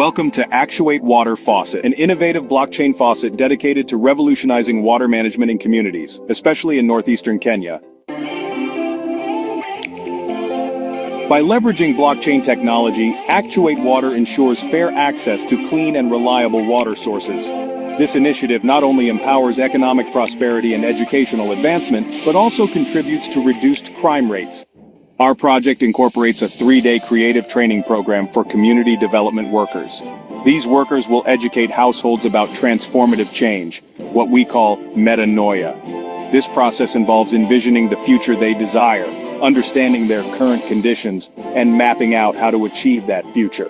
Welcome to Actuate Water Faucet, an innovative blockchain faucet dedicated to revolutionizing water management in communities, especially in northeastern Kenya. By leveraging blockchain technology, Actuate Water ensures fair access to clean and reliable water sources. This initiative not only empowers economic prosperity and educational advancement, but also contributes to reduced crime rates. Our project incorporates a 3-day creative training program for community development workers. These workers will educate households about transformative change, what we call metanoia. This process involves envisioning the future they desire, understanding their current conditions, and mapping out how to achieve that future.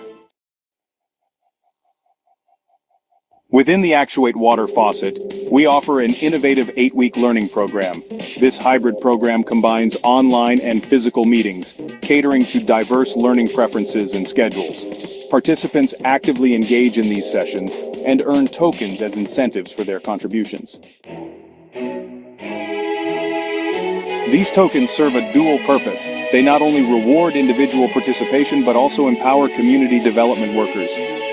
Within the Actuate Water Faucet, we offer an innovative 8-week learning program. This hybrid program combines online and physical meetings, catering to diverse learning preferences and schedules. Participants actively engage in these sessions and earn tokens as incentives for their contributions. These tokens serve a dual purpose. They not only reward individual participation but also empower community development workers.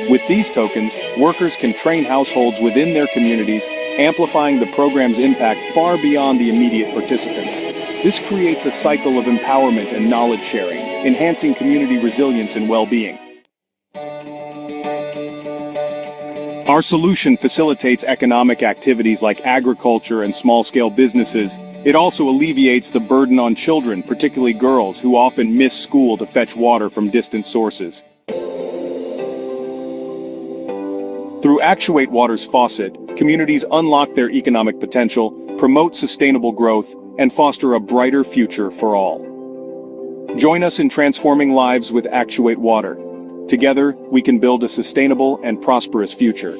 With these tokens, workers can train households within their communities, amplifying the program's impact far beyond the immediate participants. This creates a cycle of empowerment and knowledge sharing, enhancing community resilience and well-being. Our solution facilitates economic activities like agriculture and small-scale businesses. It also alleviates the burden on children, particularly girls, who often miss school to fetch water from distant sources. Through Actuate Water's faucet, communities unlock their economic potential, promote sustainable growth, and foster a brighter future for all. Join us in transforming lives with Actuate Water. Together, we can build a sustainable and prosperous future.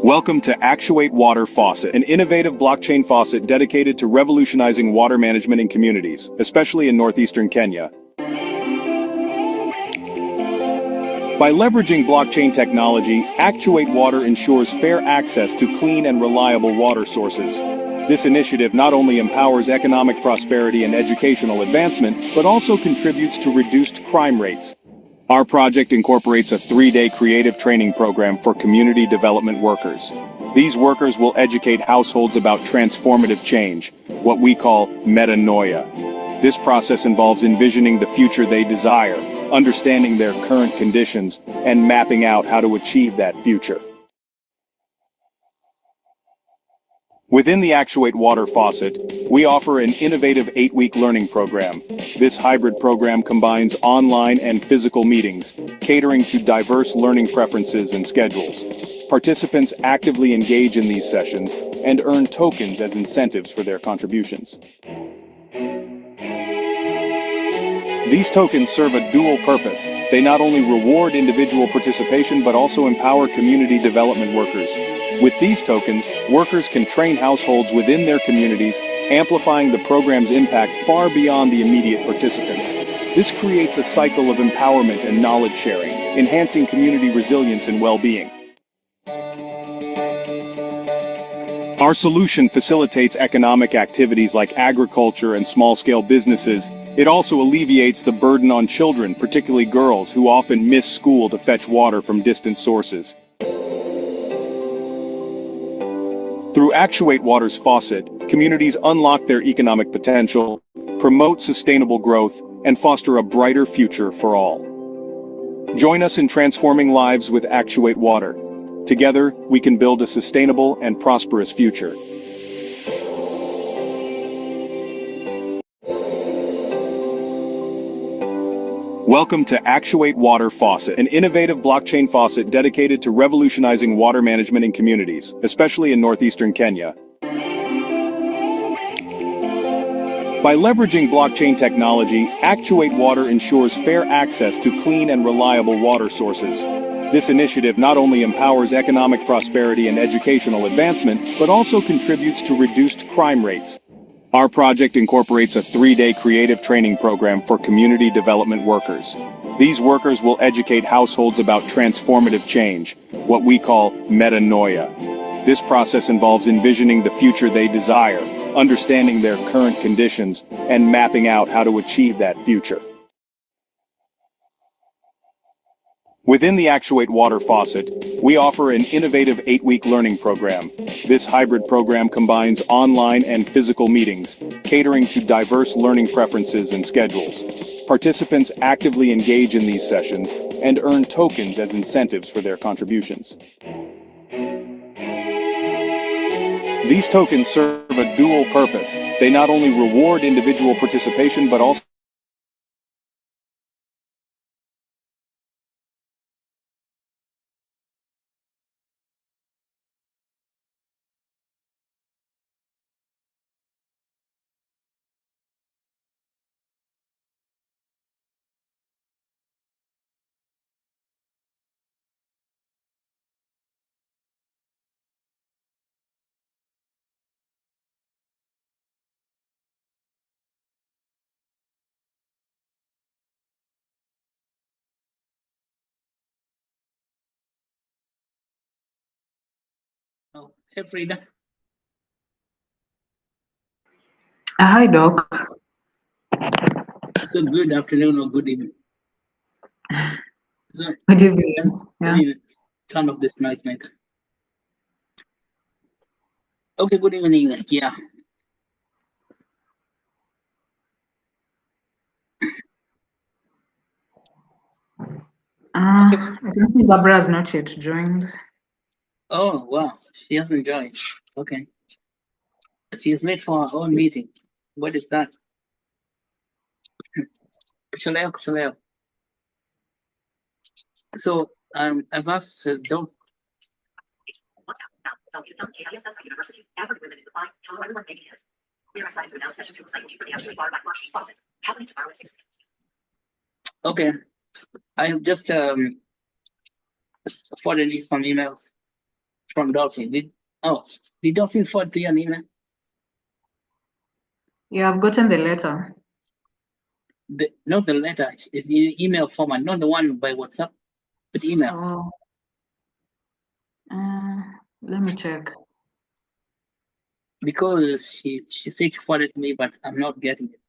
Welcome to Actuate Water Faucet, an innovative blockchain faucet dedicated to revolutionizing water management in communities, especially in northeastern Kenya. By leveraging blockchain technology, Actuate Water ensures fair access to clean and reliable water sources. This initiative not only empowers economic prosperity and educational advancement, but also contributes to reduced crime rates. Our project incorporates a 3-day creative training program for community development workers. These workers will educate households about transformative change, what we call metanoia. This process involves envisioning the future they desire, understanding their current conditions, and mapping out how to achieve that future. Within the Actuate Water Faucet, we offer an innovative 8-week learning program. This hybrid program combines online and physical meetings, catering to diverse learning preferences and schedules. Participants actively engage in these sessions and earn tokens as incentives for their contributions. These tokens serve a dual purpose. They not only reward individual participation but also empower community development workers. With these tokens, workers can train households within their communities, amplifying the program's impact far beyond the immediate participants. This creates a cycle of empowerment and knowledge sharing, enhancing community resilience and well-being. Our solution facilitates economic activities like agriculture and small-scale businesses. It also alleviates the burden on children, particularly girls, who often miss school to fetch water from distant sources. Through Actuate Water's faucet, communities unlock their economic potential, promote sustainable growth, and foster a brighter future for all. Join us in transforming lives with Actuate Water. Together, we can build a sustainable and prosperous future. Welcome to Actuate Water Faucet, an innovative blockchain faucet dedicated to revolutionizing water management in communities, especially in northeastern Kenya. By leveraging blockchain technology, Actuate Water ensures fair access to clean and reliable water sources. This initiative not only empowers economic prosperity and educational advancement, but also contributes to reduced crime rates. Our project incorporates a 3-day creative training program for community development workers. These workers will educate households about transformative change, what we call metanoia. This process involves envisioning the future they desire, understanding their current conditions, and mapping out how to achieve that future. Within the Actuate Water Faucet, we offer an innovative 8-week learning program. This hybrid program combines online and physical meetings, catering to diverse learning preferences and schedules. Participants actively engage in these sessions and earn tokens as incentives for their contributions. These tokens serve a dual purpose. They not only reward individual participation, but also Oh, hey Frida. Hi, Doc. So good afternoon or good evening. So Good evening. let Yeah. me turn off this noise maker. Okay, good evening. Yeah. Okay. I can see Barbara has not yet joined. Oh wow, she hasn't joined. Okay. She's late for our own meeting. What is that? Shaleo. So I've asked Doc. Okay, I have just forwarded you some emails from Dolphin. Did Dolphin forward to you an email? Yeah, I've gotten the letter. Not the letter, it's the email format, not the one by WhatsApp, but email. Oh. Let me check. Because she said she forwarded to me, but I'm not getting it.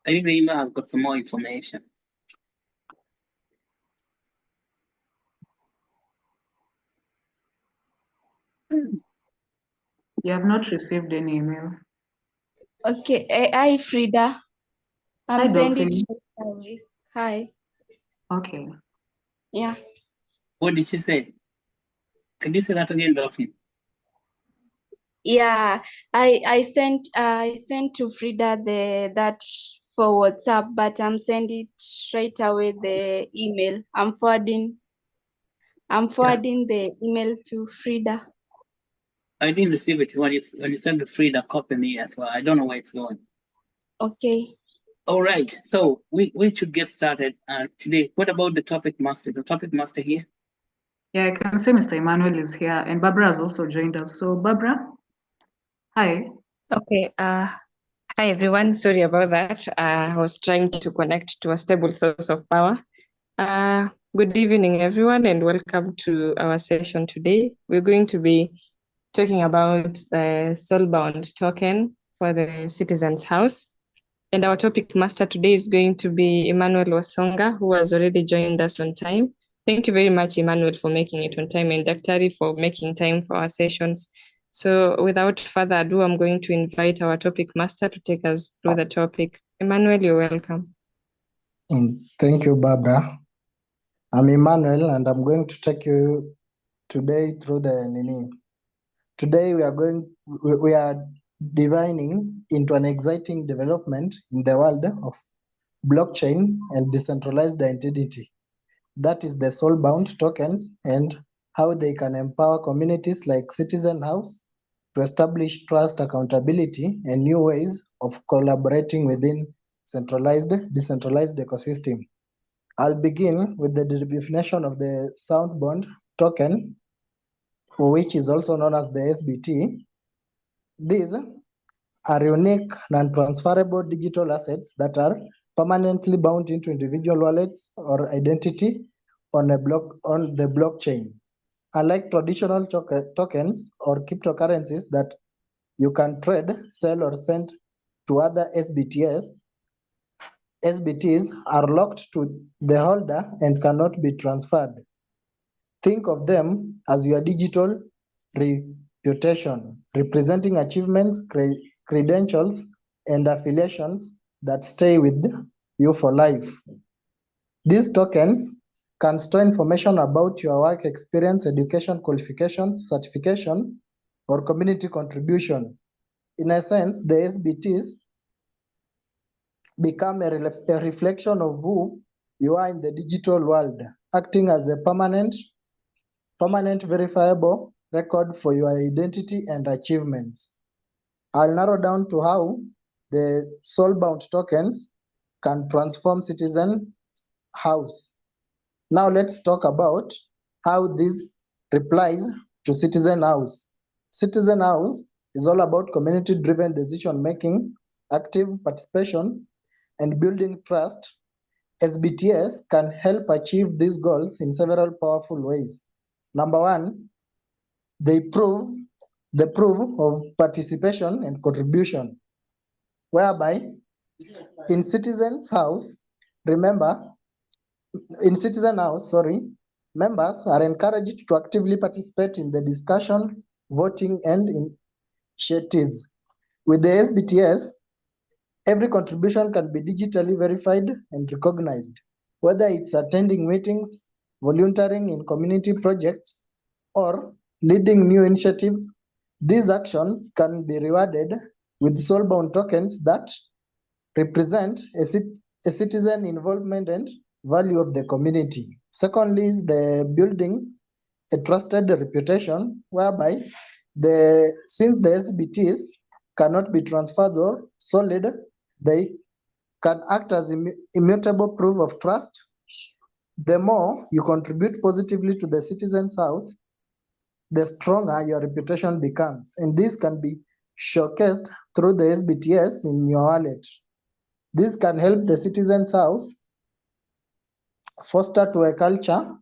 I think the email has got some more information. You have not received any email. Okay, hi Frida. I'm Hi, sending it Dolphin. straight away. Hi. Okay. Yeah. What did she say? Can you say that again, Dolphin? Yeah. I sent to Frida that for WhatsApp, but I'm sending it straight away the email. I'm forwarding the email to Frida. I didn't receive it when you sent the Frida, copy me as well. I don't know where it's going. Okay. All right, so we should get started today. What about the topic master? Is the topic master here? Yeah, I can see Mr. Emmanuel is here, and Barbara has also joined us. So, Barbara, hi. Okay. Hi everyone. Sorry about that. I was trying to connect to a stable source of power. Good evening, everyone, and welcome to our session today. We're going to be talking about the soulbound token for the Citizens House. And our topic master today is going to be Emmanuel Wasonga, who has already joined us on time. Thank you very much, Emmanuel, for making it on time, and Daktari for making time for our sessions. So without further ado, I'm going to invite our topic master to take us through the topic. Emmanuel, you're welcome. Thank you, Barbara. I'm Emmanuel, and I'm going to take you today through the Nini. Today we are divining into an exciting development in the world of blockchain and decentralized identity. That is the soulbound tokens and how they can empower communities like Citizen House to establish trust, accountability, and new ways of collaborating within decentralized ecosystem. I'll begin with the definition of the soulbound token, for which is also known as the SBT. These are unique, non-transferable digital assets that are permanently bound into individual wallets or identity on the blockchain. Unlike traditional tokens or cryptocurrencies that you can trade, sell, or send to other SBTs are locked to the holder and cannot be transferred. Think of them as your digital reputation, representing achievements, credentials, and affiliations that stay with you for life. These tokens can store information about your work experience, education qualifications, certification, or community contribution. In a sense, the SBTs become a reflection of who you are in the digital world, acting as a permanent verifiable record for your identity and achievements. I'll narrow down to how the soul-bound tokens can transform Citizen House. Now let's talk about how this replies to Citizen House. Citizen House is all about community-driven decision-making, active participation, and building trust. SBTS can help achieve these goals in several powerful ways. Number one, they prove of participation and contribution, whereby in Citizen House, members are encouraged to actively participate in the discussion, voting, and initiatives. With the SBTS, every contribution can be digitally verified and recognized, whether it's attending meetings, volunteering in community projects, or leading new initiatives. These actions can be rewarded with soul-bound tokens that represent a citizen involvement and value of the community. Secondly, is the building a trusted reputation, whereby since the SBTs cannot be transferred or solid, they can act as immutable proof of trust. The more you contribute positively to the Citizen's House, the stronger your reputation becomes. And this can be showcased through the SBTS in your wallet. This can help the Citizen's House foster to a culture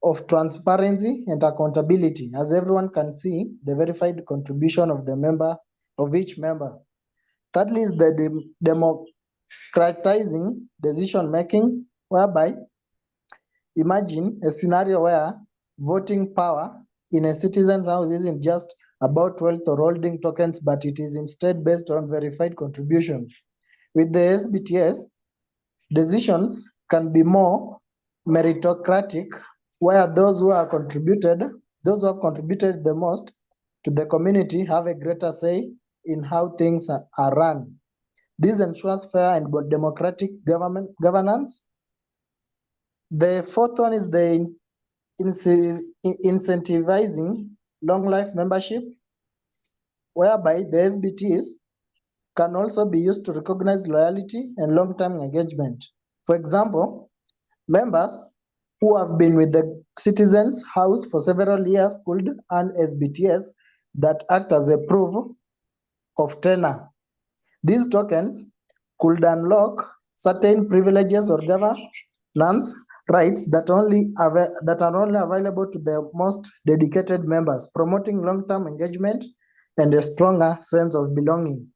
of transparency and accountability, as everyone can see the verified contribution of each member. Thirdly is the democratizing decision making, whereby imagine a scenario where voting power in a Citizen's House isn't just about wealth or holding tokens, but it is instead based on verified contributions. With the SBTS, decisions can be more meritocratic, where those who have contributed the most to the community have a greater say in how things are run. This ensures fair and democratic governance. The fourth one is the incentivizing long life membership, whereby the SBTs can also be used to recognize loyalty and long-term engagement. For example, members who have been with the Citizens House for several years could earn SBTS that act as a proof of tenure. These tokens could unlock certain privileges or governance rights that are only available to the most dedicated members, promoting long-term engagement and a stronger sense of belonging.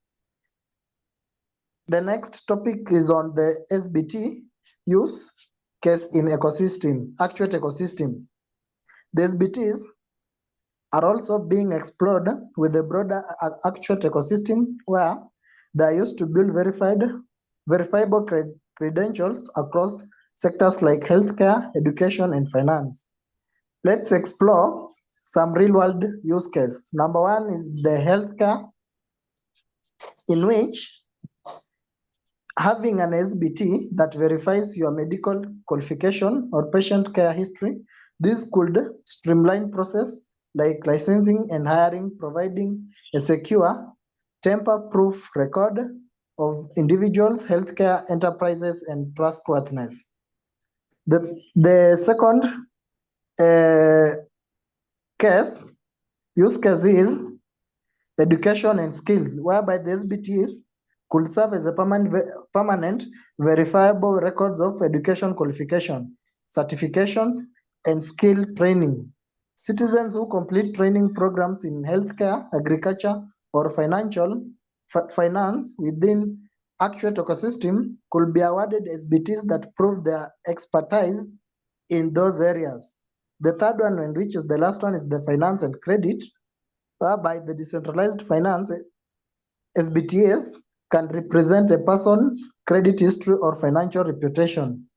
The next topic is on the SBT use case in Actuate ecosystem. The SBTs are also being explored with the broader Actuate ecosystem, where they are used to build verifiable credentials across sectors like healthcare, education, and finance. Let's explore some real-world use cases. Number one is the healthcare, in which having an SBT that verifies your medical qualification or patient care history, this could streamline process like licensing and hiring, providing a secure, tamper-proof record of individuals, healthcare enterprises, and trustworthiness. The second use case is education and skills, whereby the SBTs could serve as a permanent verifiable records of education qualification, certifications, and skill training. Citizens who complete training programs in healthcare, agriculture, or finance within Actuate ecosystem could be awarded SBTs that prove their expertise in those areas. The third one, and which is the last one, is the finance and credit, whereby the decentralized finance SBTs can represent a person's credit history or financial reputation.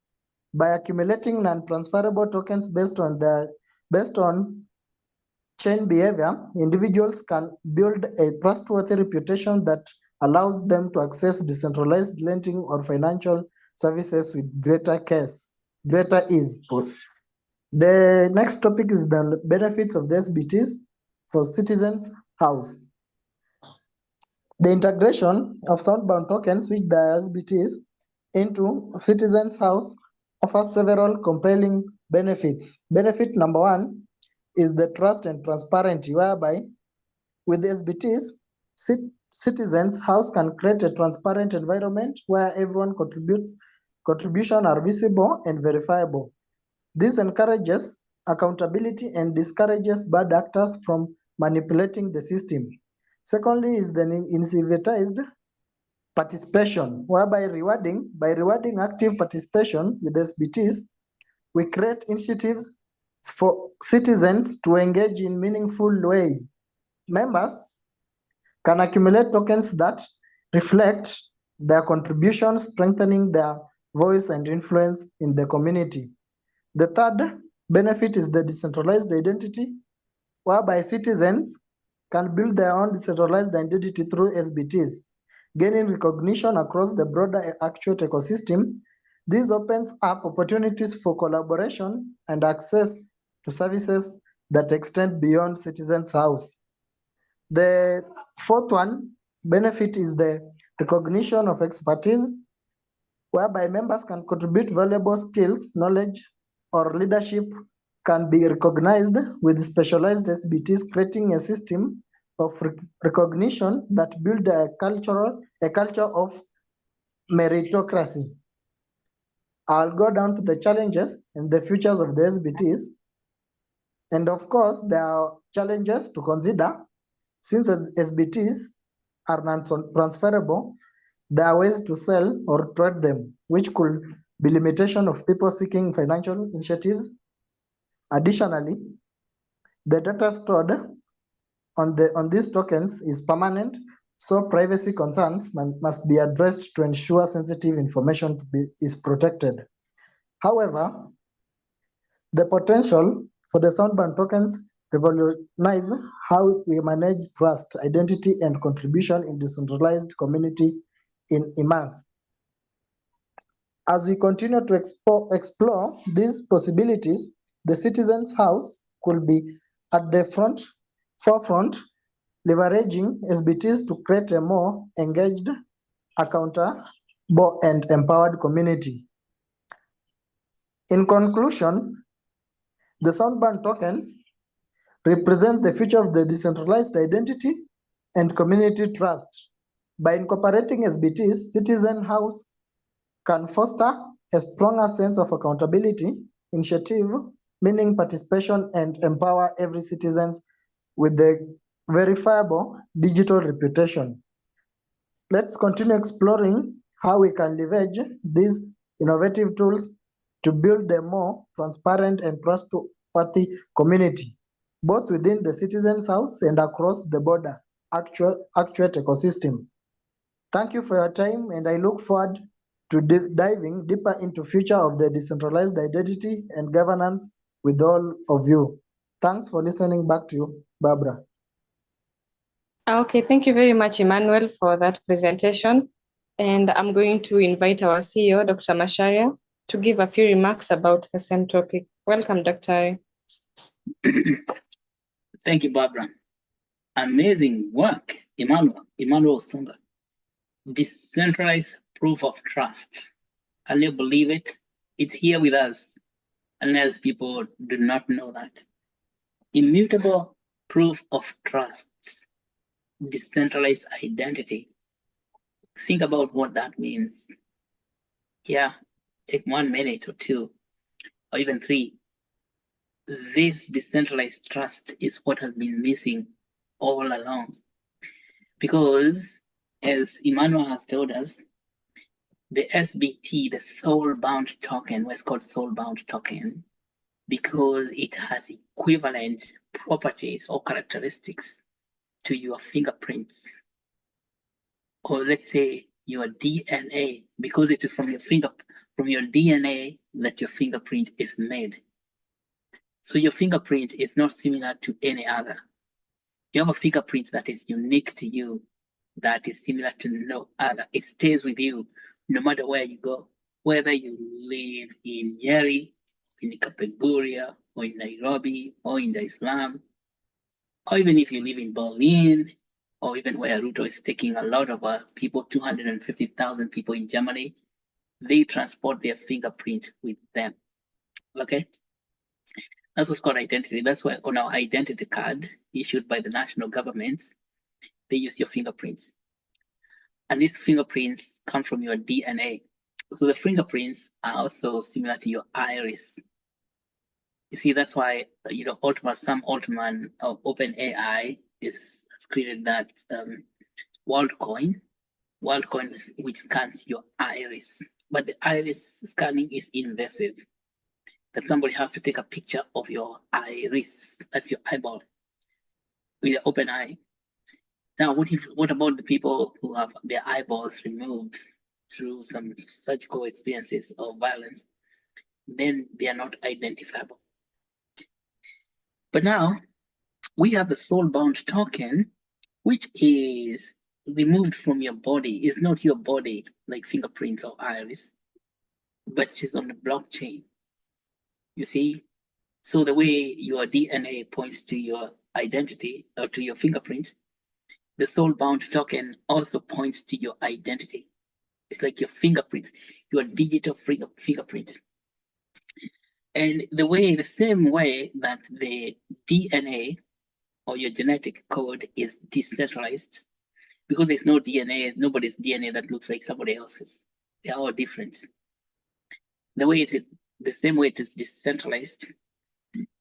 By accumulating non-transferable tokens based on chain behavior, individuals can build a trustworthy reputation that allows them to access decentralized lending or financial services with greater ease. The next topic is the benefits of the SBTs for Citizens House. The integration of soundbound tokens with the SBTs into Citizens House offers several compelling benefits. Benefit number one is the trust and transparency, whereby with SBTs, Citizens House can create a transparent environment where everyone contributions are visible and verifiable. This encourages accountability and discourages bad actors from manipulating the system. Secondly is the incentivized participation, whereby rewarding active participation with SBTs, we create initiatives for citizens to engage in meaningful ways. Members can accumulate tokens that reflect their contributions, strengthening their voice and influence in the community. The third benefit is the decentralized identity, whereby citizens can build their own decentralized identity through SBTs, gaining recognition across the broader Actuate ecosystem. This opens up opportunities for collaboration and access to services that extend beyond Citizens House. The fourth one benefit is the recognition of expertise, whereby members can contribute valuable skills, knowledge, or leadership can be recognized with specialized SBTs, creating a system of recognition that builds a culture of meritocracy. I'll go down to the challenges and the futures of the SBTs. And of course, there are challenges to consider. Since SBTs are non-transferable, there are ways to sell or trade them, which could be limitation of people seeking financial initiatives. Additionally, the data stored on these tokens is permanent, so privacy concerns must be addressed to ensure sensitive information is protected. However, the potential for the soundbound tokens revolutionize how we manage trust, identity, and contribution in decentralized community in immense. As we continue to explore these possibilities, the Citizens House could be at the forefront, leveraging SBTs to create a more engaged, accountable, and empowered community. In conclusion, the soundbound tokens represent the future of the decentralized identity and community trust. By incorporating SBTs, Citizen House can foster a stronger sense of accountability, initiative, meaning participation, and empower every citizen with the verifiable digital reputation. Let's continue exploring how we can leverage these innovative tools to build a more transparent and trustworthy community, both within the Citizens House and across the border Actuate ecosystem. Thank you for your time, and I look forward to diving deeper into future of the decentralized identity and governance with all of you. Thanks for listening. Back to you, Barbara. Okay, thank you very much, Emmanuel, for that presentation. And I'm going to invite our CEO, Dr. Macharia, to give a few remarks about the same topic. Welcome, Dr. Thank you, Barbara. Amazing work, Emmanuel Songa. Decentralized proof of trust. Can you believe it? It's here with us, unless people do not know that. Immutable proof of trust. Decentralized identity. Think about what that means. Yeah, take 1 minute or 2, or even 3. this decentralized trust is what has been missing all along. Because, as Emmanuel has told us, the SBT, the soul-bound token, was called soul-bound token because it has equivalent properties or characteristics to your fingerprints, or let's say your DNA, because it is from your DNA that your fingerprint is made. So your fingerprint is not similar to any other. You have a fingerprint that is unique to you, that is similar to no other. It stays with you no matter where you go, whether you live in Nyeri, in Kapeguria, or in Nairobi, or in Dar es Salaam, or even if you live in Berlin, or even where Ruto is taking a lot of people, 250,000 people in Germany, they transport their fingerprint with them. Okay? That's what's called identity. That's why on our identity card issued by the national governments, they use your fingerprints. And these fingerprints come from your DNA. So the fingerprints are also similar to your iris. You see, that's why, Sam Altman of OpenAI has created that WorldCoin, which scans your iris. But the iris scanning is invasive. That somebody has to take a picture of your iris, that's your eyeball, with your open eye. Now, what about the people who have their eyeballs removed through some surgical experiences of violence? Then they are not identifiable. But now we have the soul-bound token, which is removed from your body. It's not your body like fingerprints or iris, but it is on the blockchain. You see? So the way your DNA points to your identity or to your fingerprint, the soul-bound token also points to your identity. It's like your fingerprint, your digital fingerprint. And the same way that the DNA or your genetic code is decentralized, because there's no DNA, nobody's DNA that looks like somebody else's. They're all different. The same way it is decentralized,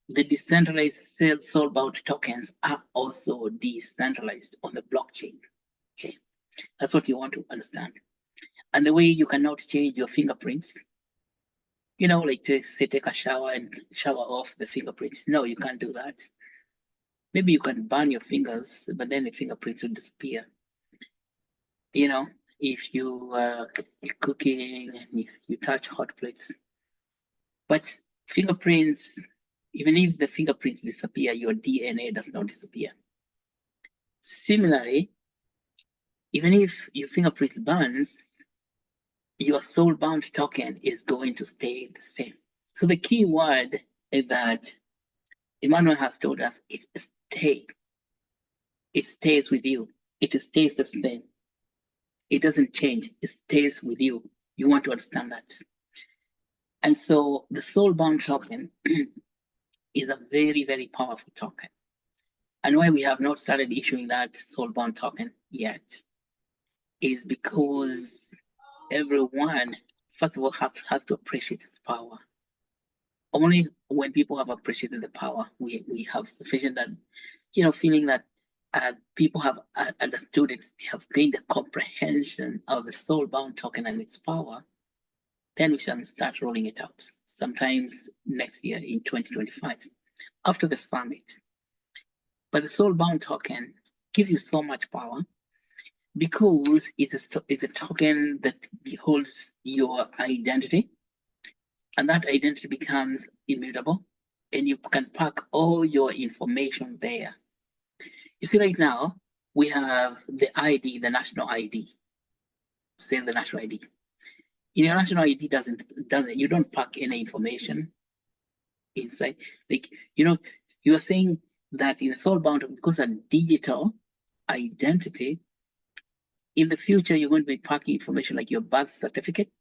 the decentralized soul-bound tokens are also decentralized on the blockchain. Okay, that's what you want to understand. And the way you cannot change your fingerprints, like to say take a shower and shower off the fingerprints. No, you can't do that. Maybe you can burn your fingers, but then the fingerprints will disappear. If you are cooking and you touch hot plates. But fingerprints, even if the fingerprints disappear, your DNA does not disappear. Similarly, even if your fingerprints burns, your soul-bound token is going to stay the same. So the key word that Emmanuel has told us is stay. It stays with you. It stays the same. It doesn't change. It stays with you. You want to understand that. And so the soul-bound token is a very, very powerful token. And why we have not started issuing that soul-bound token yet is because everyone, first of all, has to appreciate its power. Only when people have appreciated the power, we have sufficient and, feeling that people have understood it, they have gained the comprehension of the soul-bound token and its power, then we shall start rolling it out sometimes next year in 2025, after the summit. But the soul-bound token gives you so much power because it's a token that holds your identity, and that identity becomes immutable, and you can pack all your information there. You see, right now, we have the ID, the national ID. Say the national ID. In your national ID you don't pack any information inside. Like, you are saying that in the soul-bound, because a digital identity, in the future, you're going to be packing information like your birth certificate.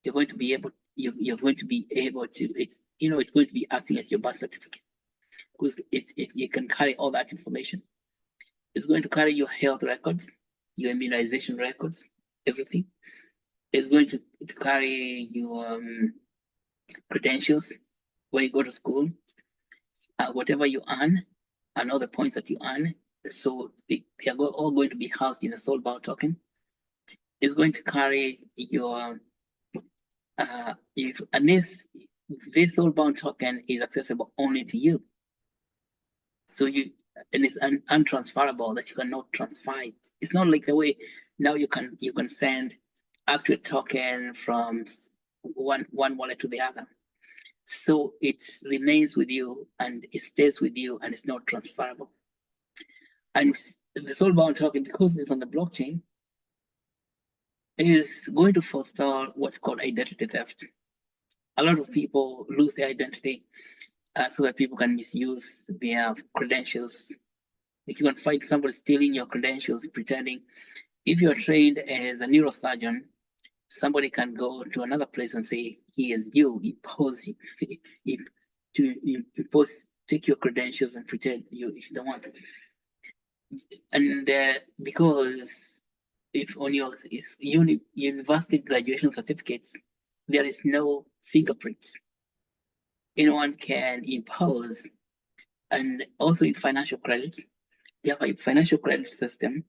You're going to be able to, it's going to be acting as your birth certificate because it can carry all that information. It's going to carry your health records, your immunization records, everything. It's going to carry your credentials when you go to school. whatever you earn and all the points that you earn. So they are all going to be housed in a soulbound token. It's going to carry your and this soulbound token is accessible only to you. So and it's untransferable, that you cannot transfer it. It's not like the way now you can send Actuate token from one wallet to the other. So it remains with you and it stays with you and it's not transferable. And the soulbound token, because it's on the blockchain, is going to foster what's called identity theft. A lot of people lose their identity so that people can misuse their credentials. If you can find somebody stealing your credentials, pretending, if you're trained as a neurosurgeon, somebody can go to another place and say, he is you, impose take your credentials and pretend you is the one. And because if on your university graduation certificates, there is no fingerprint, anyone can impose. And also in financial credits, you have a financial credit system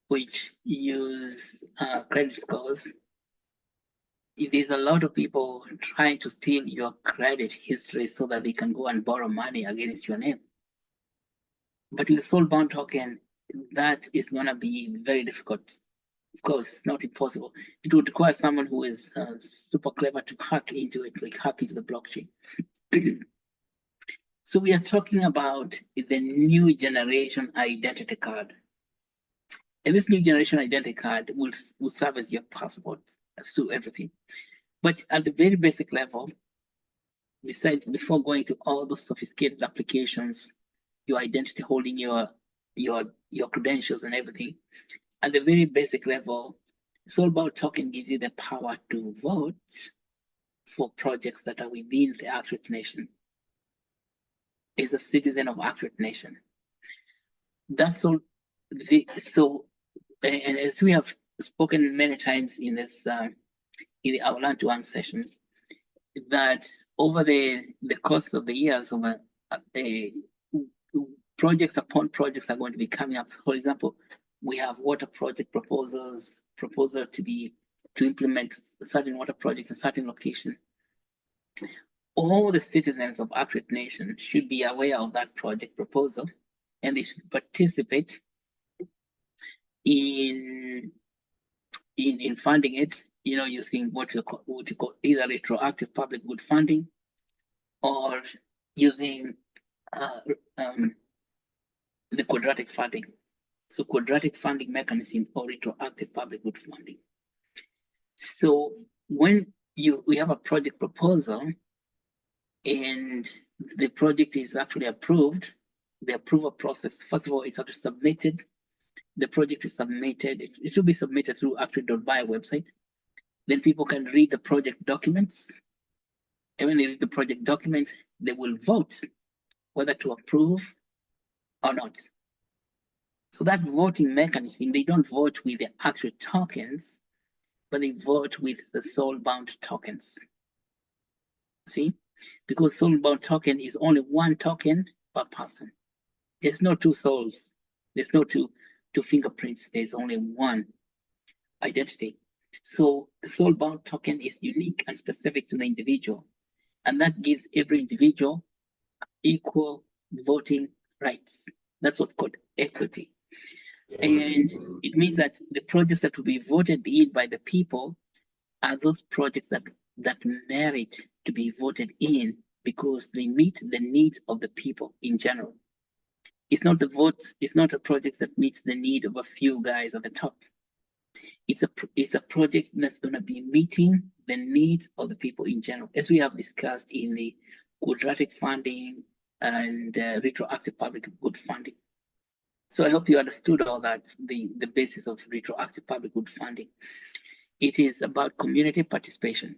which use credit scores. There's a lot of people trying to steal your credit history so that they can go and borrow money against your name. But with the soulbound token, that is going to be very difficult. Of course, not impossible. It would require someone who is super clever to hack into it, like hack into the blockchain. So we are talking about the new generation identity card. And this new generation identity card will serve as your passport to everything. But at the very basic level, before going to all those sophisticated applications, your identity holding your credentials and everything, at the very basic level, soulbound token gives you the power to vote for projects that are within the Actuate Nation. As a citizen of Actuate Nation. That's all. And as we have spoken many times in this in our Learn to Earn session, that over the course of the years, over projects upon projects are going to be coming up. For example, we have water project proposal to implement certain water projects in certain location. All the citizens of Actuate Nation should be aware of that project proposal, and they should participate in funding it, using what you call either retroactive public good funding or using the quadratic funding. So quadratic funding mechanism or retroactive public good funding. So when we have a project proposal and the project is actually approved, the approval process, first of all, it's actually submitted. The project is submitted. It should be submitted through actuate.bio website. Then people can read the project documents. And when they read the project documents, they will vote whether to approve or not. So that voting mechanism, they don't vote with the actual tokens, but they vote with the soulbound tokens. See? Because soulbound token is only one token per person. There's no two souls. There's no two fingerprints. There's only one identity. So the soulbound token is unique and specific to the individual. And that gives every individual equal voting rights. That's what's called equity. And it means that the projects that will be voted in by the people are those projects that merit to be voted in because they meet the needs of the people in general. It's not the votes, it's not a project that meets the need of a few guys at the top. It's a project that's going to be meeting the needs of the people in general, as we have discussed in the quadratic funding and retroactive public good funding. So I hope you understood all that, the basis of retroactive public good funding. It is about community participation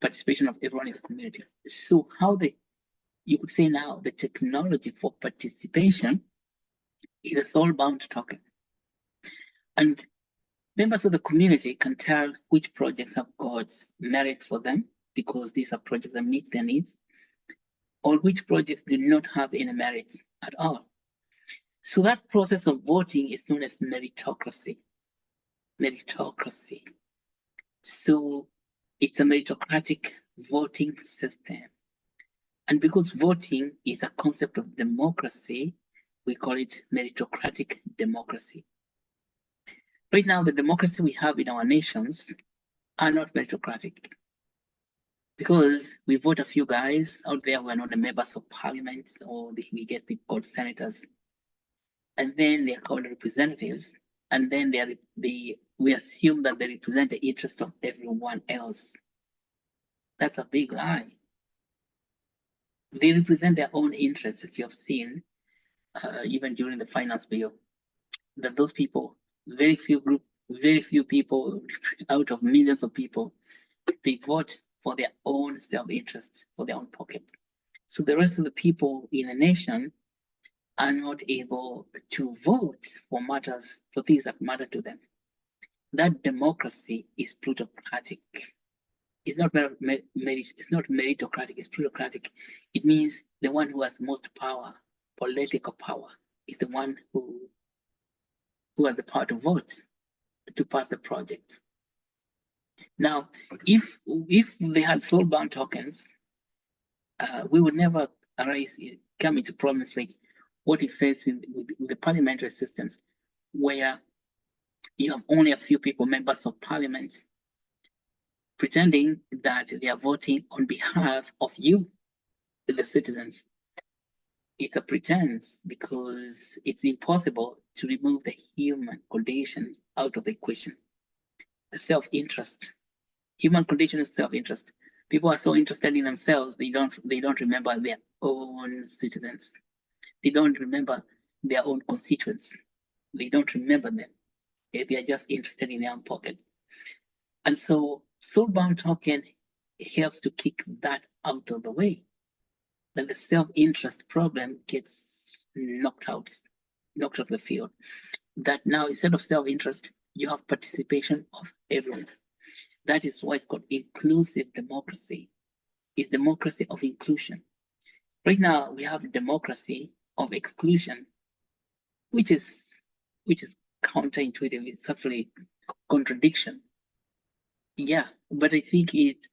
of everyone in the community. So you could say now the technology for participation is a soulbound token. And members of the community can tell which projects have got merit for them because these are projects that meet their needs. or which projects do not have any merit at all. So that process of voting is known as meritocracy. Meritocracy. So it's a meritocratic voting system. And because voting is a concept of democracy, we call it meritocratic democracy. Right now, the democracy we have in our nations are not meritocratic because we vote a few guys out there who are not the members of parliament, or we get people called senators, and then they are called representatives, and then we assume that they represent the interest of everyone else. That's a big lie. They represent their own interests, as you have seen, even during the finance bill, that those people, very few people out of millions of people, they vote for their own self-interest, for their own pocket. So the rest of the people in the nation are not able to vote for things that matter to them. That democracy is plutocratic. It's not it's not meritocratic, it's plutocratic. It means the one who has the most power, political power, is the one who has the power to vote to pass the project. Now, if they had soul-bound tokens, we would never come into problems like what we face with the parliamentary systems, where you have only a few people, members of parliament, pretending that they are voting on behalf of you, the citizens. It's a pretense because it's impossible to remove the human condition out of the equation. The self-interest. Human condition is self-interest. People are so interested in themselves, they don't remember their own citizens. They don't remember their own constituents. They don't remember them. They are just interested in their own pocket. And so soul-bound token helps to kick that out of the way. That the self-interest problem gets knocked out of the field. That now, instead of self-interest, you have participation of everyone. That is why it's called inclusive democracy. It's democracy of inclusion. Right now, we have democracy of exclusion, which is counterintuitive. It's actually contradiction. Yeah, but I think it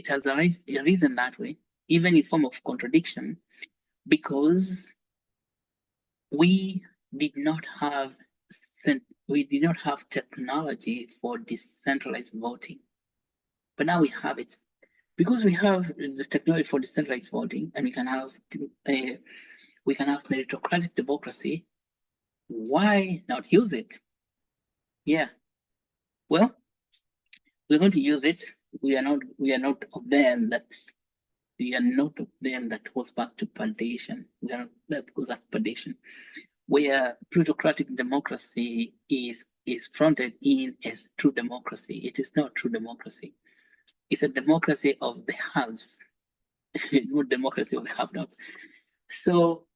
has a reason that way, even in form of contradiction, because we did not have technology for decentralized voting, but now we have it. Because we have the technology for decentralized voting, and we can have meritocratic democracy. Why not use it? Yeah. Well, we're going to use it. We are not of them that goes back to palliation. We are not that goes back to palliation. Where plutocratic democracy is fronted in as true democracy. It is not true democracy. It's a democracy of the haves, not democracy of the have-nots. So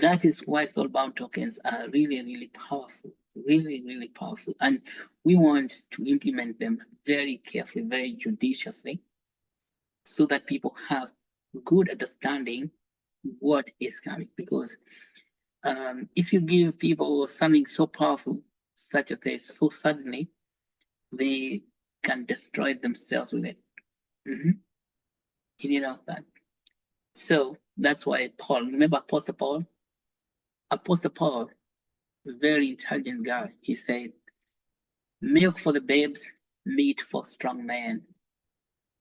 that is why soul-bound tokens are really, really powerful, really, really powerful. And we want to implement them very carefully, very judiciously, so that people have good understanding what is coming. Because if you give people something so powerful, such as this, so suddenly, they can destroy themselves with it. You know that. So that's why Paul, remember Apostle Paul? Apostle Paul, very intelligent guy, he said, milk for the babes, meat for strong men.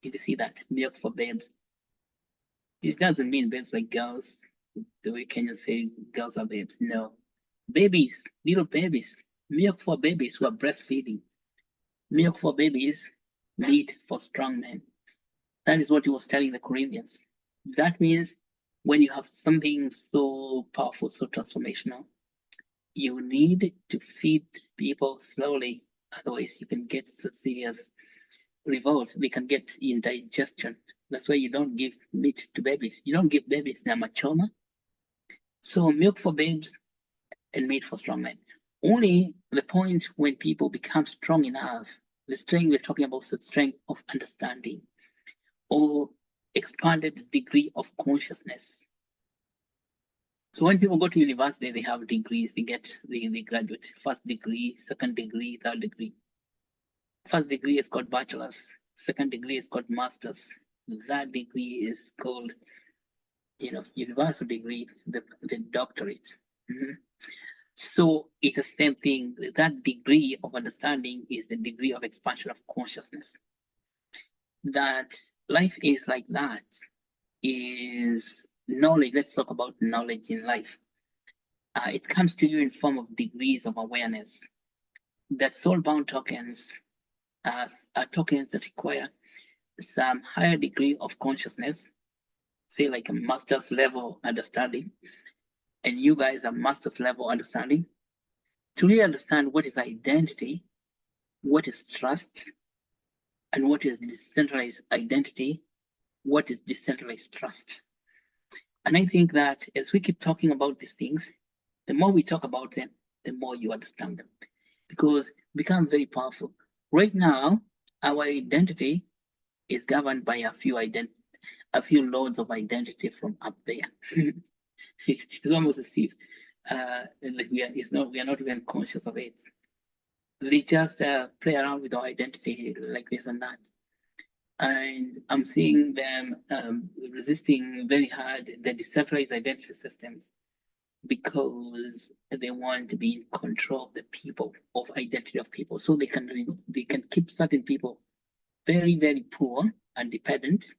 Did you see that? Milk for babes. It doesn't mean babes like girls, the way Kenyans say girls are babes. No. Babies, little babies, milk for babies who are breastfeeding. Milk for babies, meat for strong men. That is what he was telling the Corinthians. That means when you have something so powerful, so transformational, you need to feed people slowly. Otherwise, you can get so serious revolt. They can get indigestion. That's why you don't give meat to babies. You don't give babies namachoma. So milk for babes and meat for strong men. Only the point when people become strong enough, the strength we're talking about is the strength of understanding, or expanded degree of consciousness. So when people go to university, they have degrees, they graduate, first degree, second degree, third degree. First degree is called bachelor's, second degree is called master's, third degree is called, university degree, the doctorate. Mhm. So it's the same thing. That degree of understanding is the degree of expansion of consciousness. That life is like that is knowledge. Let's talk about knowledge in life. It comes to you in form of degrees of awareness. That soul-bound tokens are tokens that require some higher degree of consciousness, say like a master's level understanding, and you guys are master's level understanding, to really understand what is identity, what is trust, and what is decentralized identity, what is decentralized trust. And I think that as we keep talking about these things, the more we talk about them, the more you understand them, because become very powerful. Right now, our identity is governed by a few loads of identity from up there. It's almost as if like we are not even conscious of it. They just play around with our identity like this and that. And I'm seeing them resisting very hard the decentralized identity systems because they want to be in control of the people, of identity of people, so they can keep certain people very, very poor and dependent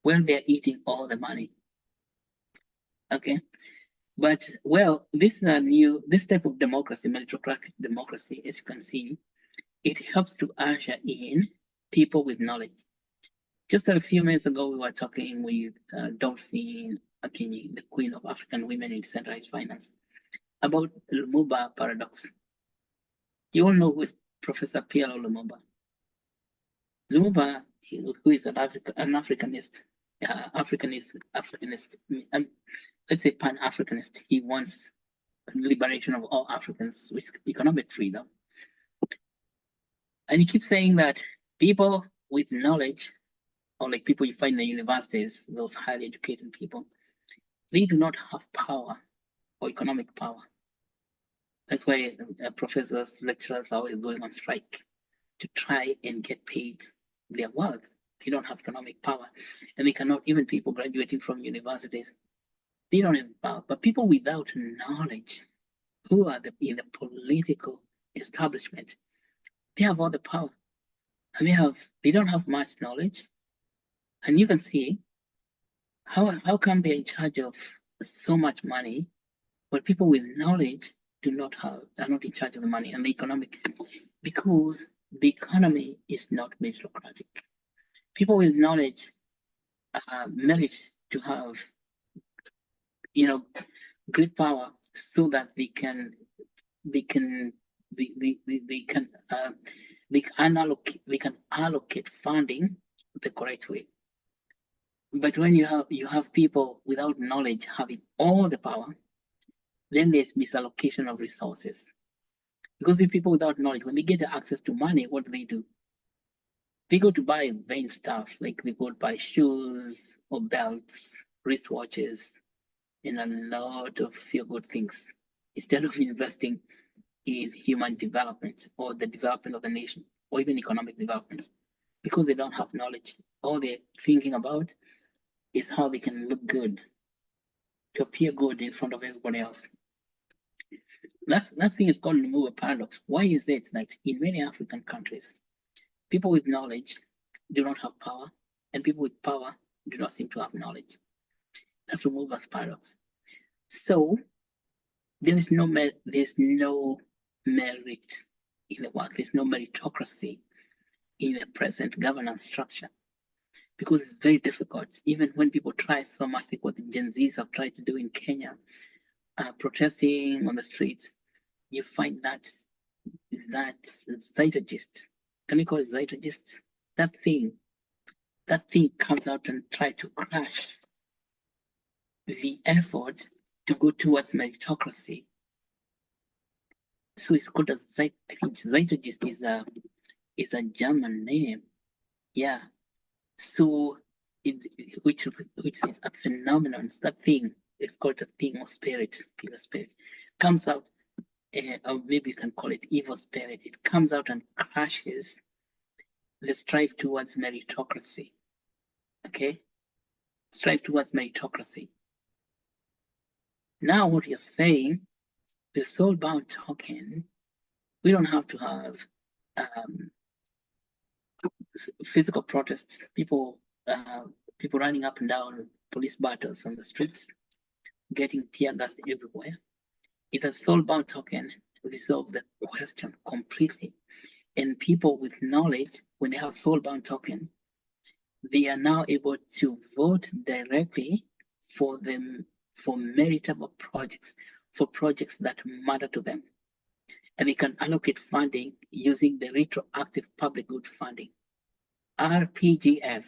while they're eating all the money. Okay, but well, this type of democracy, meritocratic democracy, as you can see, it helps to usher in people with knowledge. Just a few minutes ago, we were talking with Dolphin Akinyi, the Queen of African Women in Decentralized Finance, about Lumumba paradox. You all know who is Professor Pierre Lumumba. Lumumba, who is an Africanist, let's say Pan-Africanist. He wants liberation of all Africans with economic freedom. And he keeps saying that people with knowledge, or like people you find in the universities, those highly educated people, they do not have power or economic power. That's why professors, lecturers are always going on strike to try and get paid their worth. They don't have economic power, and they cannot, even people graduating from universities, they don't have power. But people without knowledge, who are in the political establishment, they have all the power, and they don't have much knowledge. And you can see how come they're in charge of so much money, but people with knowledge are not in charge of the money and the economic, because the economy is not meritocratic. People with knowledge merit to have, great power, so that they can allocate funding the correct way. But when you have people without knowledge having all the power, then there's misallocation of resources. Because with people without knowledge, when they get access to money, what do? They go to buy vain stuff, like they go to buy shoes or belts, wristwatches, and a lot of feel-good things, instead of investing in human development or the development of the nation, or even economic development, because they don't have knowledge. All they're thinking about is how they can look good, to appear good in front of everybody else. That thing is called Lumumba paradox. Why is it that in many African countries, people with knowledge do not have power, and people with power do not seem to have knowledge? That's Lumumba's paradox. So there's no merit in the work. There's no meritocracy in the present governance structure, because it's very difficult. Even when people try so much, like what the Gen Zs have tried to do in Kenya, protesting on the streets, you find that zeitgeist, can we call it zeitgeist? That thing comes out and try to crash the effort to go towards meritocracy. So it's called I think zeitgeist is a German name. Yeah. So which is a phenomenon. It's that thing. It's called a thing or spirit, evil spirit, comes out, or maybe you can call it evil spirit. It comes out and crashes the strive towards meritocracy. Okay, strive towards meritocracy. Now, what you're saying, the soul-bound token, we don't have to have physical protests, people running up and down, police battles on the streets, getting tear gassed everywhere. If a soul-bound token resolves the question completely, and people with knowledge, when they have soul-bound token, they are now able to vote directly for them, for meritable projects, for projects that matter to them. And they can allocate funding using the retroactive public good funding, RPGF.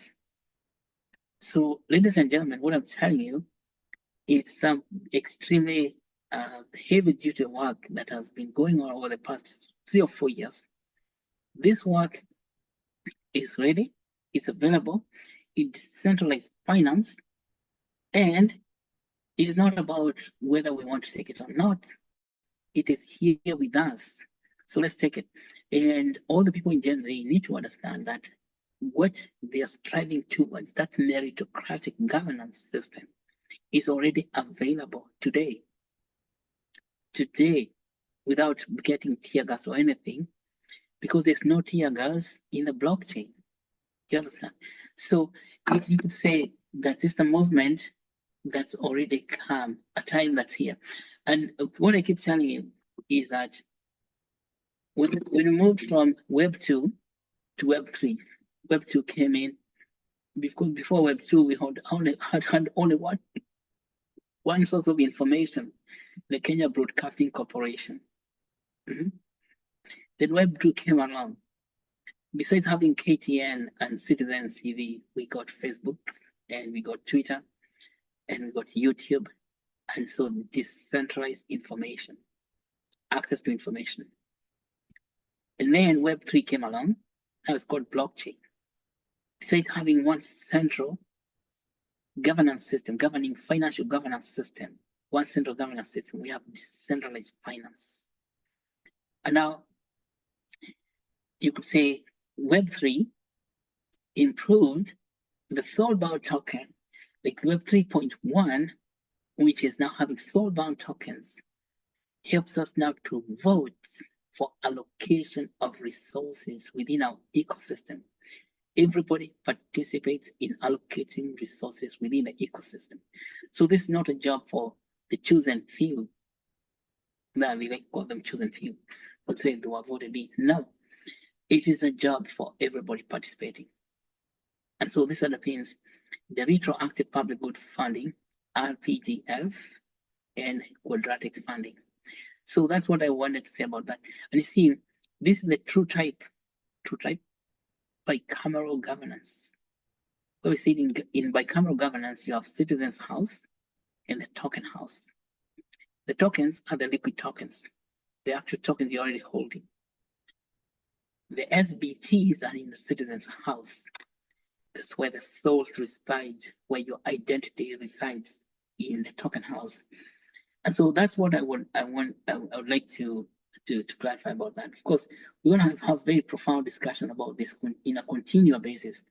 So, ladies and gentlemen, what I'm telling you, it's some extremely heavy duty work that has been going on over the past 3 or 4 years. This work is ready, it's available, it's centralized finance, and it is not about whether we want to take it or not. It is here with us. So let's take it. And all the people in Gen Z need to understand that what they are striving towards, that meritocratic governance system, is already available today. Today, without getting tear gas or anything, because there's no tear gas in the blockchain. You understand? So you could say that it's a movement that's already come, a time that's here. And what I keep telling you is that when we moved from Web 2 to Web 3, Web 2 came in. Before Web 2, we had only one source of information, the Kenya Broadcasting Corporation. Then Web 2 came along. Besides having KTN and Citizens TV, we got Facebook and we got Twitter and we got YouTube. And so decentralized information, access to information. And then Web 3 came along. Now it's called blockchain. Besides having one central governance system, governing financial governance system, one central governance system, we have decentralized finance. And now you could say Web 3 improved the soul-bound token, like Web 3.1, which is now having soul-bound tokens, helps us now to vote for allocation of resources within our ecosystem. Everybody participates in allocating resources within the ecosystem. So this is not a job for the chosen few. That we like call them chosen few, but say they were voted in. No, it is a job for everybody participating. And so this underpins the retroactive public good funding, RPGF, and quadratic funding. So that's what I wanted to say about that. And you see, this is the true type bicameral governance. So we see in bicameral governance, you have citizens' house and the token house. The tokens are the liquid tokens, the actual tokens you're already holding. The SBTs are in the citizens' house. That's where the souls reside, where your identity resides in the token house. And so that's what I would like to clarify about that. Of course, we're going to have very profound discussion about this in a continual basis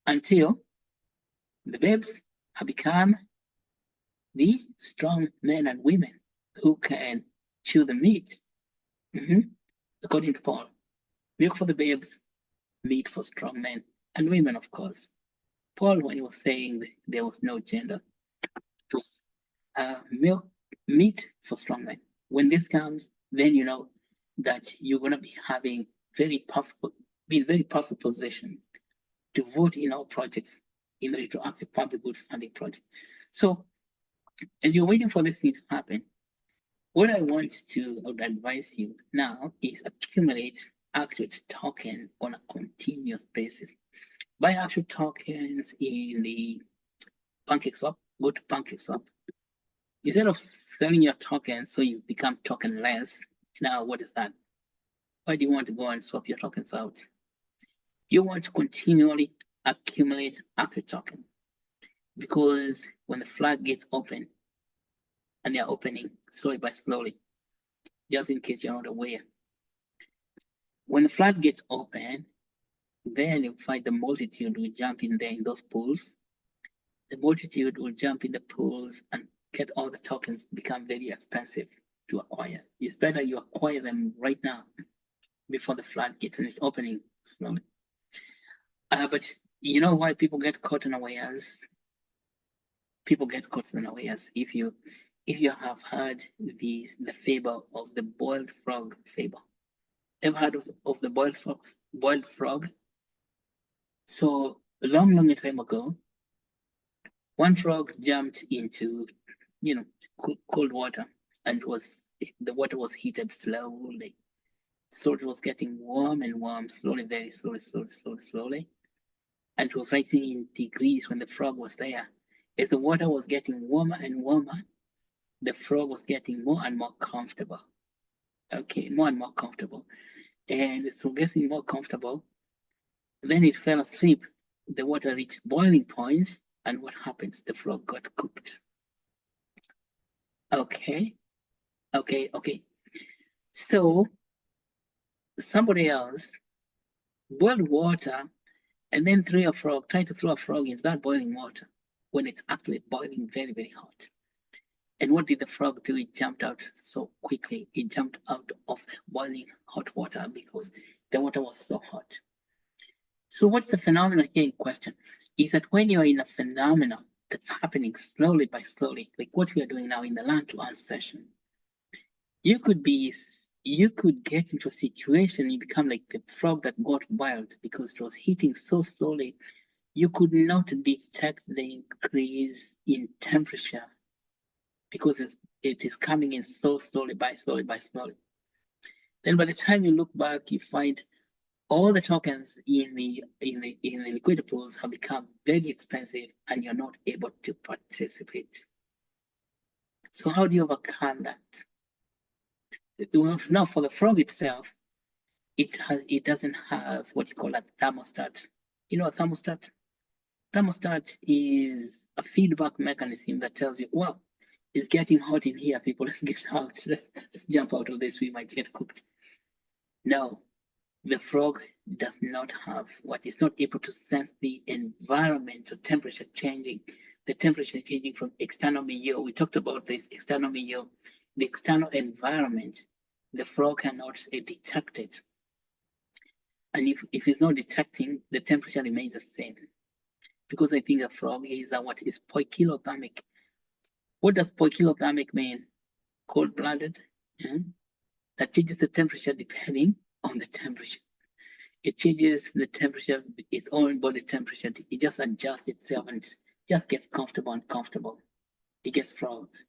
until the babes have become the strong men and women who can chew the meat. According to Paul, milk for the babes, meat for strong men and women, of course. Paul, when he was saying there was no gender, it was meat for strong men. When this comes, then you know that you're going to be having very powerful position to vote in our projects in the retroactive public good funding project. So as you're waiting for this thing to happen, what I would advise you now is accumulate Actuate token on a continuous basis. Buy Actuate tokens in the PancakeSwap. Go to PancakeSwap. Instead of selling your tokens so you become tokenless, now what is that? Why do you want to go and swap your tokens out? You want to continually accumulate Actuate token. because when the floodgates open, and they're opening slowly by slowly, just in case you're not aware, when the floodgates open, then you find the multitude will jump in there in those pools. The multitude will jump in the pools and get all the tokens become very expensive to acquire. It's better you acquire them right now before the floodgates and it's opening slowly. But you know why people get caught unawares? People get caught unawares. If you have heard the fable of the boiled frog fable, ever heard of the boiled frog? Boiled frog. So a long time ago, one frog jumped into, cold water, and the water was heated slowly. So it was getting warm and warm, slowly, very slowly. And it was rising in degrees when the frog was there. As the water was getting warmer and warmer, the frog was getting more and more comfortable. Okay, more and more comfortable. And so getting more comfortable, then it fell asleep. The water reached boiling point, and what happens? The frog got cooked. Okay. So somebody else boiled water and then tried to throw a frog into that boiling water when it's actually boiling very hot. And what did the frog do? It jumped out so quickly. It jumped out of the boiling hot water because the water was so hot. So what's the phenomenon here in question? Is that when you're in a phenomenon that's happening slowly by slowly, like what we are doing now in the Learn to Earn session, you could get into a situation, you become like the frog that got boiled because it was heating so slowly, you could not detect the increase in temperature because it is coming in so slowly by slowly. Then by the time you look back, you find all the tokens in the liquidity pools have become very expensive and you're not able to participate. So how do you overcome that? Now for the frog itself, it doesn't have what you call a thermostat. You know a thermostat? Thermostat is a feedback mechanism that tells you, well, it's getting hot in here, people, let's get out. Let's jump out of this, we might get cooked. No, the frog does not have it's not able to sense the environmental temperature changing, the temperature changing from external milieu. We talked about this external milieu, the external environment. The frog cannot detect it. And if it's not detecting, the temperature remains the same. Because I think a frog is what is poikilothermic. What does poikilothermic mean? Cold-blooded. Yeah? That changes the temperature depending on the temperature. It changes the temperature, its own body temperature. It just adjusts itself and just gets comfortable and comfortable. It gets frogged,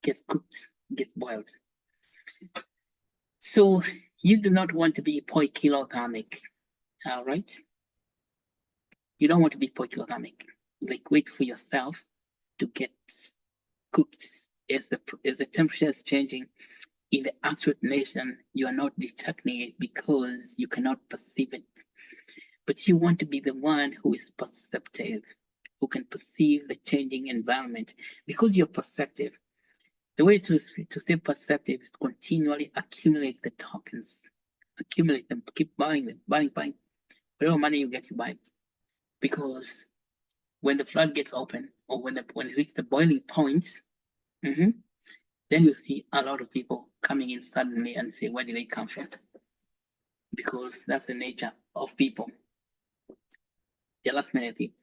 gets cooked, gets boiled. So you do not want to be poikilothermic, all right? You don't want to be poikilothermic. Like wait for yourself to get cooked as the temperature is changing. In the Actuate nation, you are not detecting it because you cannot perceive it. But you want to be the one who is perceptive, who can perceive the changing environment. Because you're perceptive, the way to stay perceptive is to continually accumulate the tokens. Accumulate them, keep buying them, buying. Whatever money you get, you buy. Because when the floodgates open, or when it reaches the boiling point, then you see a lot of people coming in suddenly and say, where did they come from? Because that's the nature of people. They're last minute people.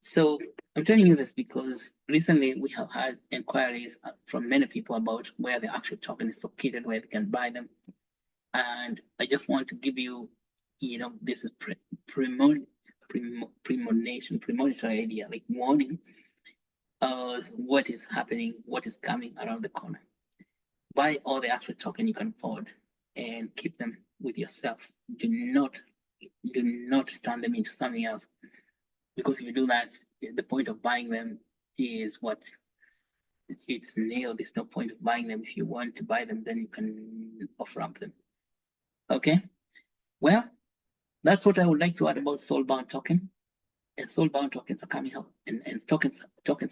So I'm telling you this because recently we have had inquiries from many people about where the actual token is located, where they can buy them. And I just want to give you, this is premonitory idea, like warning what is happening, what is coming around the corner. Buy all the actual token you can afford and keep them with yourself. Do not turn them into something else. Because if you do that, the point of buying them is it's nil. There's no point of buying them. If you want to buy them, then you can off-ramp them. Okay? Well, that's what I would like to add about soulbound token. and soulbound tokens are coming out and tokens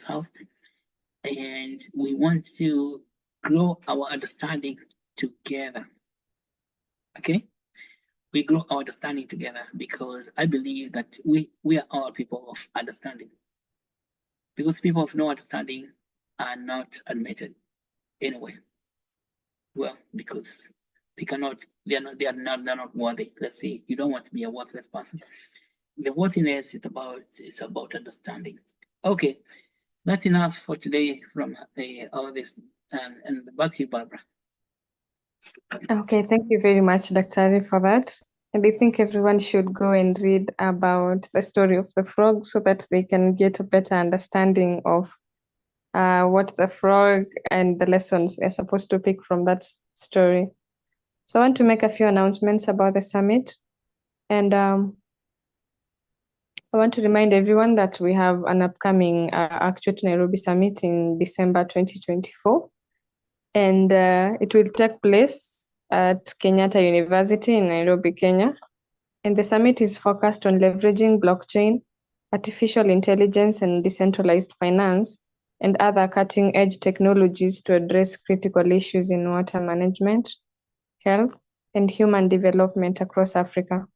house. And we want to grow our understanding together. Okay? We grow our understanding together because I believe that we are all people of understanding. Because people of no understanding are not admitted anywhere. Well, because they're not worthy. Let's say you don't want to be a worthless person. The worthiness is about understanding. Okay, that's enough for today from all this. And back to you, Barbara. Okay, thank you very much, Dr. for that. And I think everyone should go and read about the story of the frog so that they can get a better understanding of what the frog and the lessons they're supposed to pick from that story. So I want to make a few announcements about the summit. And I want to remind everyone that we have an upcoming Actuate Nairobi Summit in December 2024. And it will take place at Kenyatta University in Nairobi, Kenya. And the summit is focused on leveraging blockchain, artificial intelligence, and decentralized finance, and other cutting-edge technologies to address critical issues in water management, health, and human development across Africa.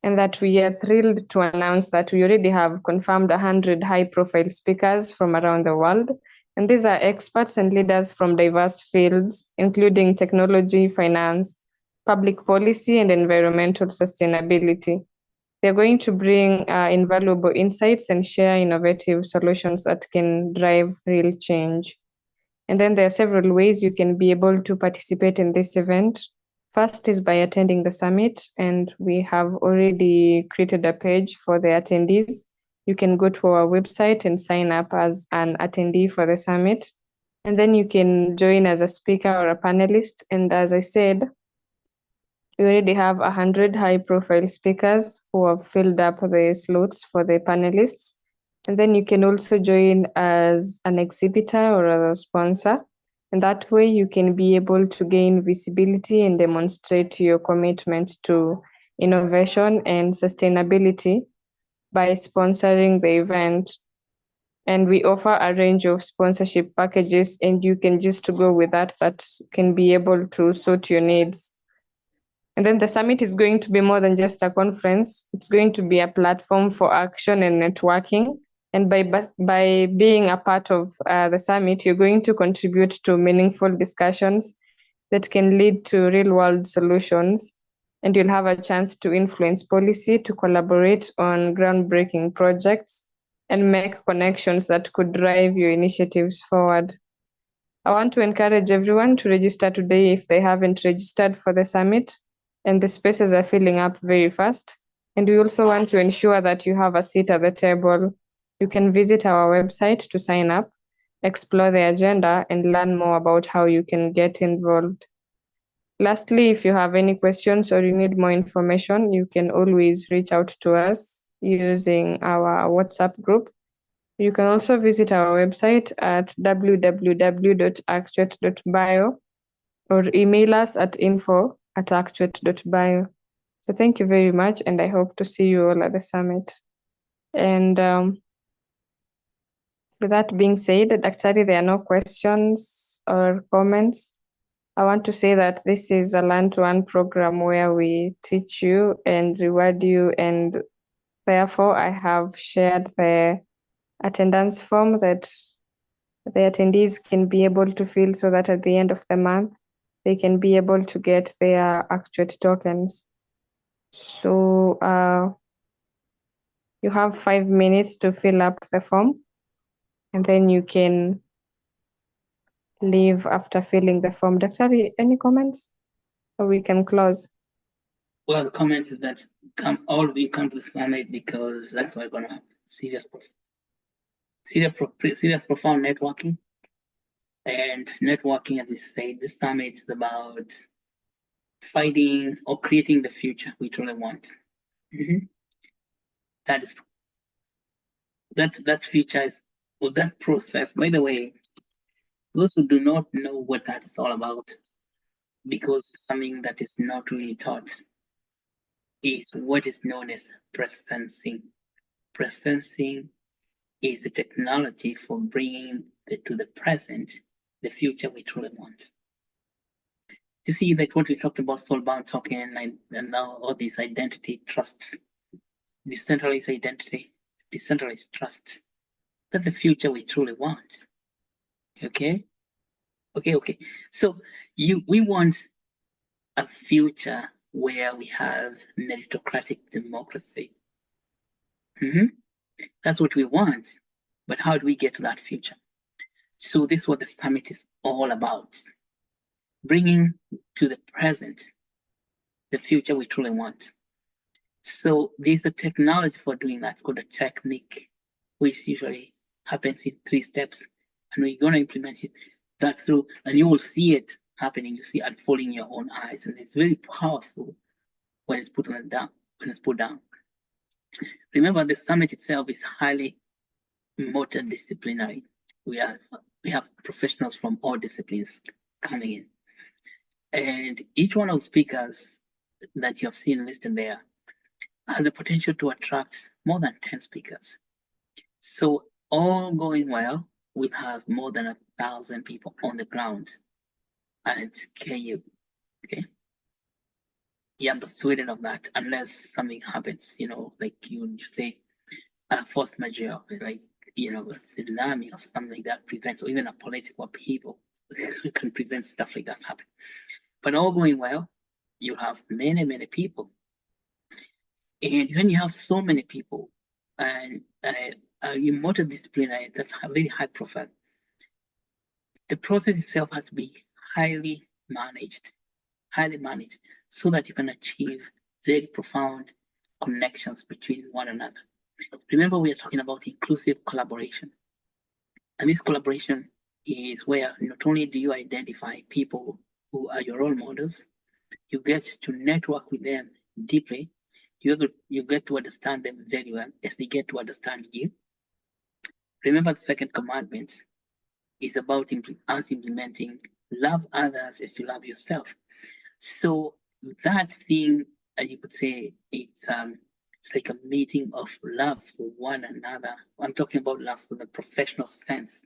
And that we are thrilled to announce that we already have confirmed 100 high-profile speakers from around the world. And these are experts and leaders from diverse fields, including technology, finance, public policy, and environmental sustainability. They're going to bring invaluable insights and share innovative solutions that can drive real change. And then there are several ways you can be able to participate in this event. First is by attending the summit, and we have already created a page for the attendees. You can go to our website and sign up as an attendee for the summit. And then you can join as a speaker or a panelist. And as I said, we already have 100 high-profile speakers who have filled up the slots for the panelists. And then you can also join as an exhibitor or a sponsor. And that way you can be able to gain visibility and demonstrate your commitment to innovation and sustainability by sponsoring the event. And we offer a range of sponsorship packages, and you can just go with that can be able to suit your needs. And then the summit is going to be more than just a conference. It's going to be a platform for action and networking. And by being a part of the summit, you're going to contribute to meaningful discussions that can lead to real-world solutions. And you'll have a chance to influence policy, to collaborate on groundbreaking projects, and make connections that could drive your initiatives forward. I want to encourage everyone to register today if they haven't registered for the summit, and the spaces are filling up very fast. And we also want to ensure that you have a seat at the table. You can visit our website to sign up, explore the agenda, and learn more about how you can get involved. Lastly, if you have any questions or you need more information, you can always reach out to us using our WhatsApp group. You can also visit our website at www.actuate.bio or email us at info@actuate.bio. So thank you very much, and I hope to see you all at the summit. And with that being said, actually there are no questions or comments. I want to say that this is a learn-to-earn program where we teach you and reward you, and therefore I have shared the attendance form that the attendees can be able to fill so that at the end of the month, they can be able to get their Actuate tokens. So you have 5 minutes to fill up the form, and then you can leave after filling the form. Dr. Any comments? Or we can close. Well, the comments is that all of you come to the summit because that's why we're gonna have serious profound networking. And networking, as we say, this summit is about finding or creating the future we truly want. That future is, or that process, by the way, those who do not know what that is all about, because it's something that is not really taught, is what is known as presencing. Presensing is the technology for bringing to the present the future we truly want. You see that what we talked about, soulbound token, and now all these identity trusts, decentralized identity, decentralized trust. That's the future we truly want. Okay? Okay. So we want a future where we have meritocratic democracy. That's what we want. But how do we get to that future? So this is what the summit is all about. Bringing to the present the future we truly want. So there's a technology for doing that. It's called a technique, which usually happens in 3 steps. And we're going to implement it that through, and you will see it happening. You see it unfolding in your own eyes. And it's very powerful when it's put down, Remember, the summit itself is highly multidisciplinary. We have professionals from all disciplines coming in. And each one of the speakers that you have seen listed there has the potential to attract more than 10 speakers. So all going well, we'll have more than 1,000 people on the ground at KU, okay? Yeah, I'm persuaded of that, unless something happens, like you say, a force majeure, like, a tsunami or something like that prevents, or even a political upheaval can prevent stuff like that happening. But all going well, you have many, many people. And when you have so many people, and you multidisciplinary, that's very high profile, the process itself has to be highly managed, so that you can achieve very profound connections between one another. Remember, we are talking about inclusive collaboration. And this collaboration is where not only do you identify people who are your role models, you get to network with them deeply. You get to understand them very well as they get to understand you. Remember, the second commandment is about us implementing love others as you love yourself. So that thing, you could say, it's like a meeting of love for one another. I'm talking about love in the professional sense.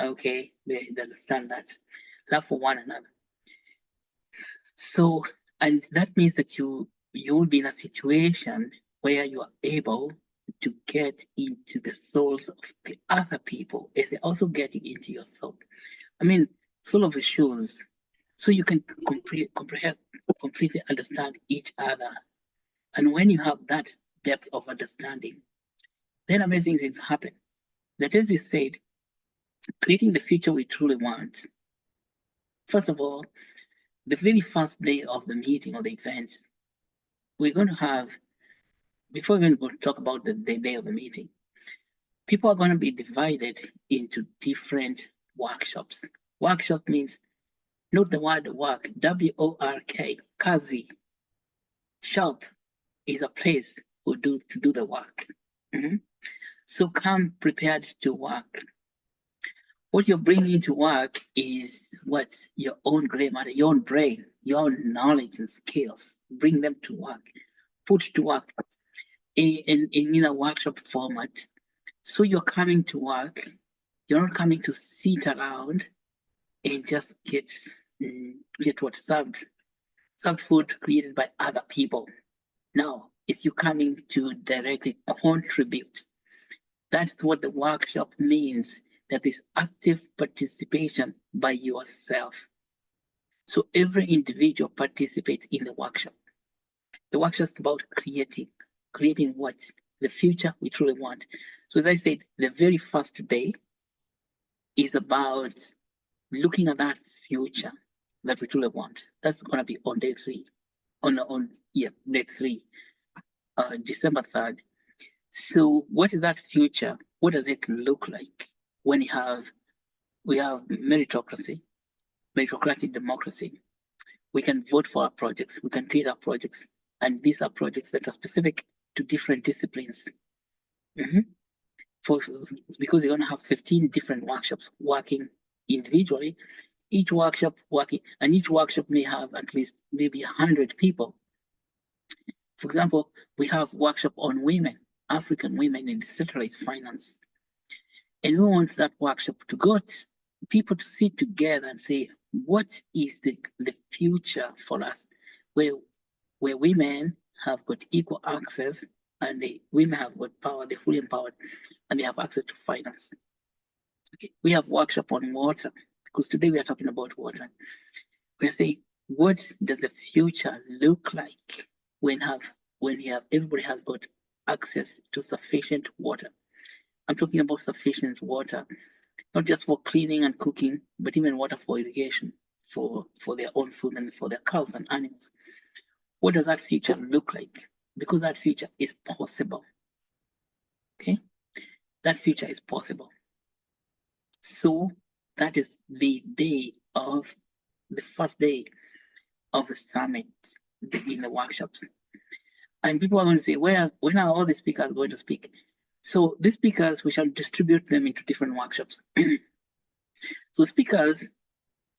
Okay, they understand that. Love for one another. So, and that means that you'll be in a situation where you are able to get into the souls of the other people as they're also getting into your soul. I mean, soul of the shoes. So you can completely understand each other. And when you have that depth of understanding, then amazing things happen. That, as we said, creating the future we truly want. First of all, the very first day of the meeting or the event, we're going to have, before we even talk about the day of the meeting, people are going to be divided into different workshops. Workshop means not the word work, W-O-R-K, kazi. Shop is a place to do the work. So come prepared to work. What you're bringing to work is what? Your own gray matter, your own brain, your own knowledge and skills. Bring them to work, put to work in a workshop format. So you're coming to work, you're not coming to sit around and just get what served food created by other people. No, it's you coming to directly contribute. That's what the workshop means, that is active participation by yourself. So every individual participates in the workshop. The workshop is about creating what? The future we truly want. So as I said, the very first day is about looking at that future that we truly want. That's going to be on day 3, day 3, December 3rd. So what is that future? What does it look like when we have meritocracy, meritocratic democracy? We can vote for our projects, we can create our projects, and these are projects that are specific to different disciplines. Because you're going to have 15 different workshops working individually, each workshop may have at least maybe 100 people. For example, we have workshop on women. African women in decentralized finance. And we want that workshop to go to people to sit together and say, what is the future for us where women have got equal access and the women have got power, they're fully empowered, and they have access to finance. Okay. We have workshop on water, because today we are talking about water. We're saying, what does the future look like when everybody has got access to sufficient water? I'm talking about sufficient water, not just for cleaning and cooking, but even water for irrigation, for their own food and for their cows and animals. What does that future look like? Because that future is possible. Okay, that future is possible. So that is the first day of the summit, in the workshops. And people are going to say, when are all the speakers going to speak? So the speakers, we shall distribute them into different workshops. So speakers,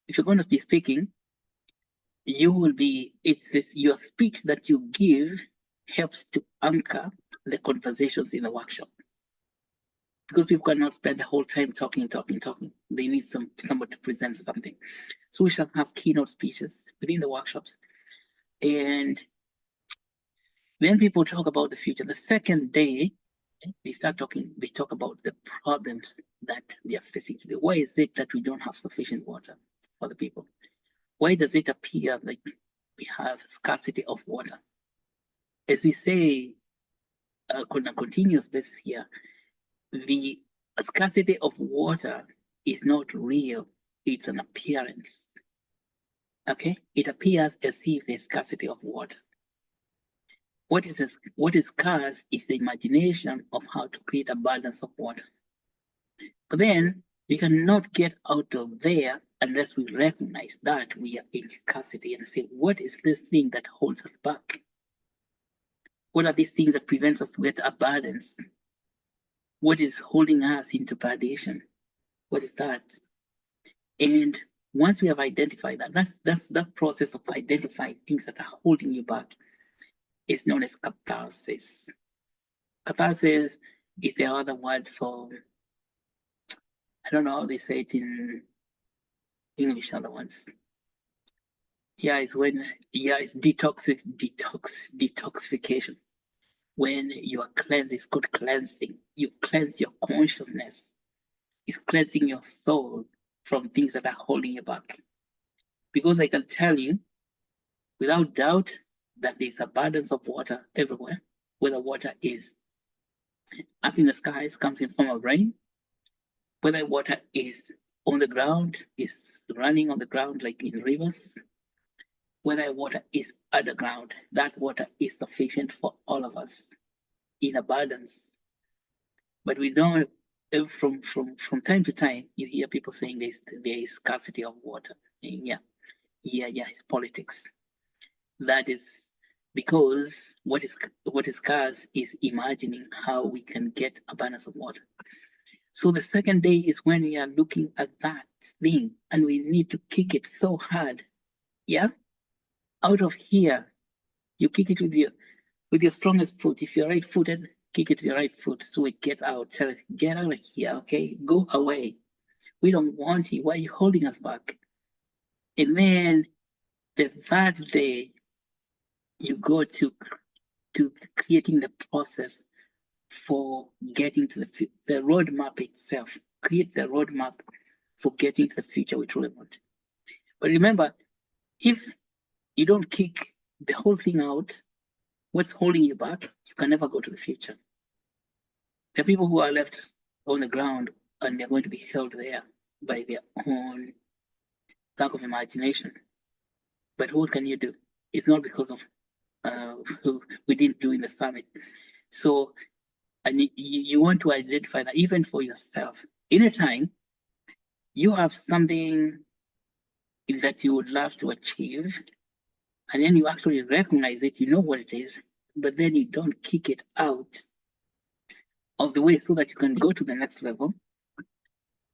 if you're going to be speaking, your speech that you give helps to anchor the conversations in the workshop. Because people cannot spend the whole time talking. They need somebody to present something. So we shall have keynote speeches within the workshops. And then people talk about the future. The second day, they talk about the problems that we are facing today. Why is it that we don't have sufficient water for the people? Why does it appear like we have scarcity of water? As we say on a continuous basis here, the scarcity of water is not real, it's an appearance. Okay, it appears as if there's scarcity of water. What is scarce is the imagination of how to create abundance of water. But then we cannot get out of there unless we recognize that we are in scarcity and say, what is this thing that holds us back? What are these things that prevents us to get abundance? What is holding us into perdition? What is that? And once we have identified that's that process of identifying things that are holding you back is known as catharsis. Catharsis is the other word for, I don't know how they say it in English, other ones. It's detoxification. When you are cleansed, it's called cleansing. You cleanse your consciousness. It's cleansing your soul from things that are holding you back. Because I can tell you, without doubt, that there's abundance of water everywhere, whether water is up in the skies, comes in form of rain, whether water is on the ground, is running on the ground like in rivers, whether water is underground, that water is sufficient for all of us in abundance. But we don't, from time to time, you hear people saying there is scarcity of water. And it's politics. That is because what is scarce is imagining how we can get abundance of water. So the second day is when we are looking at that thing and we need to kick it so hard. Out of here, you kick it with your strongest foot. If you're right-footed, kick it to your right foot so it gets out. Tell it, get out of here, okay? Go away. We don't want you. Why are you holding us back? And then the third day, you go to creating the process for getting to the roadmap itself. Create the roadmap for getting to the future we truly want. But remember, if you don't kick the whole thing out, what's holding you back, you can never go to the future. There are people who are left on the ground and they're going to be held there by their own lack of imagination. But what can you do? It's not because of who we didn't do in the summit. So you want to identify that even for yourself. Anytime you have something that you would love to achieve, and then you actually recognize it, you know what it is, but then you don't kick it out of the way so that you can go to the next level,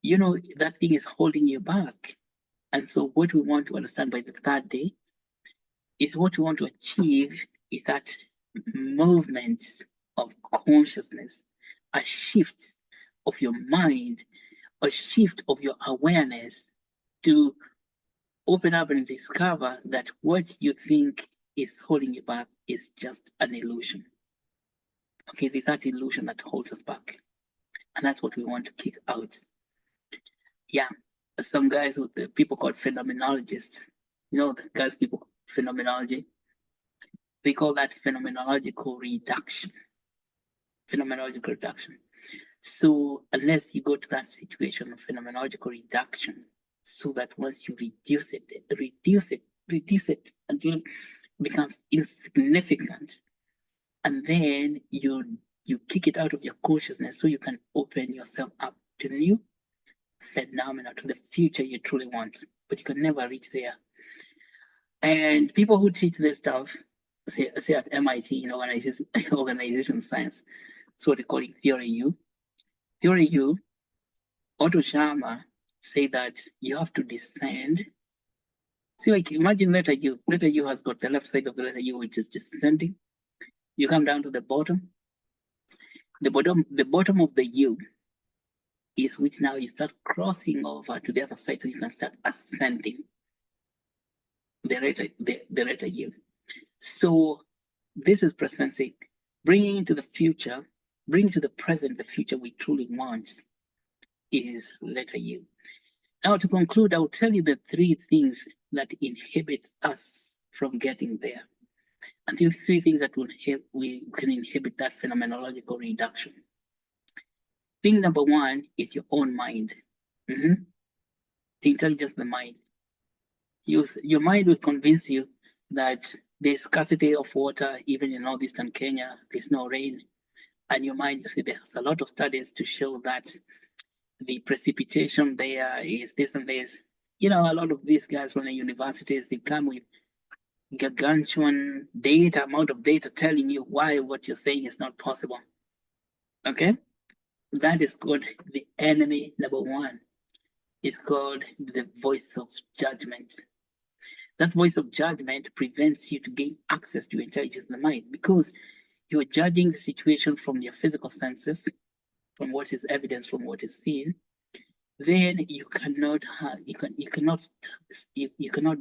you know that thing is holding you back. And so what we want to understand by the third day is what we want to achieve is that movement of consciousness, a shift of your mind, a shift of your awareness to open up and discover that what you think is holding you back is just an illusion. Okay, there's that illusion that holds us back. And that's what we want to kick out. Yeah, some guys with the people called phenomenologists, you know, the guys people phenomenology, they call that phenomenological reduction. Phenomenological reduction. So unless you go to that situation of phenomenological reduction, so that once you reduce it until it becomes insignificant, and then you kick it out of your consciousness so you can open yourself up to new phenomena, to the future you truly want, but you can never reach there. And people who teach this stuff, say at MIT in organization science, so what they call it theory U. Theory U, Otto Scharmer say that you have to descend. See, like imagine letter U. Letter U has got the left side of the letter U, which is descending. You come down to the bottom. The bottom of the U is which now you start crossing over to the other side, so you can start ascending the letter U. So this is presenting, bringing into the future, bringing to the present the future we truly want is letter U. Now to conclude, I will tell you the three things that inhibit us from getting there. And the three things that we can inhibit that phenomenological reduction. Thing number one is your own mind. The intelligence of the mind. Your mind will convince you that there's scarcity of water, even in northeastern Kenya, there's no rain. And your mind, you see, there's a lot of studies to show that the precipitation there is this and this. You know, a lot of these guys from the universities, they come with gargantuan amount of data telling you why what you're saying is not possible. Okay? That is called the enemy number one. It's called the voice of judgment. That voice of judgment prevents you to gain access to your intelligence in the mind because you're judging the situation from your physical senses, from what is evidence, from what is seen. Then you cannot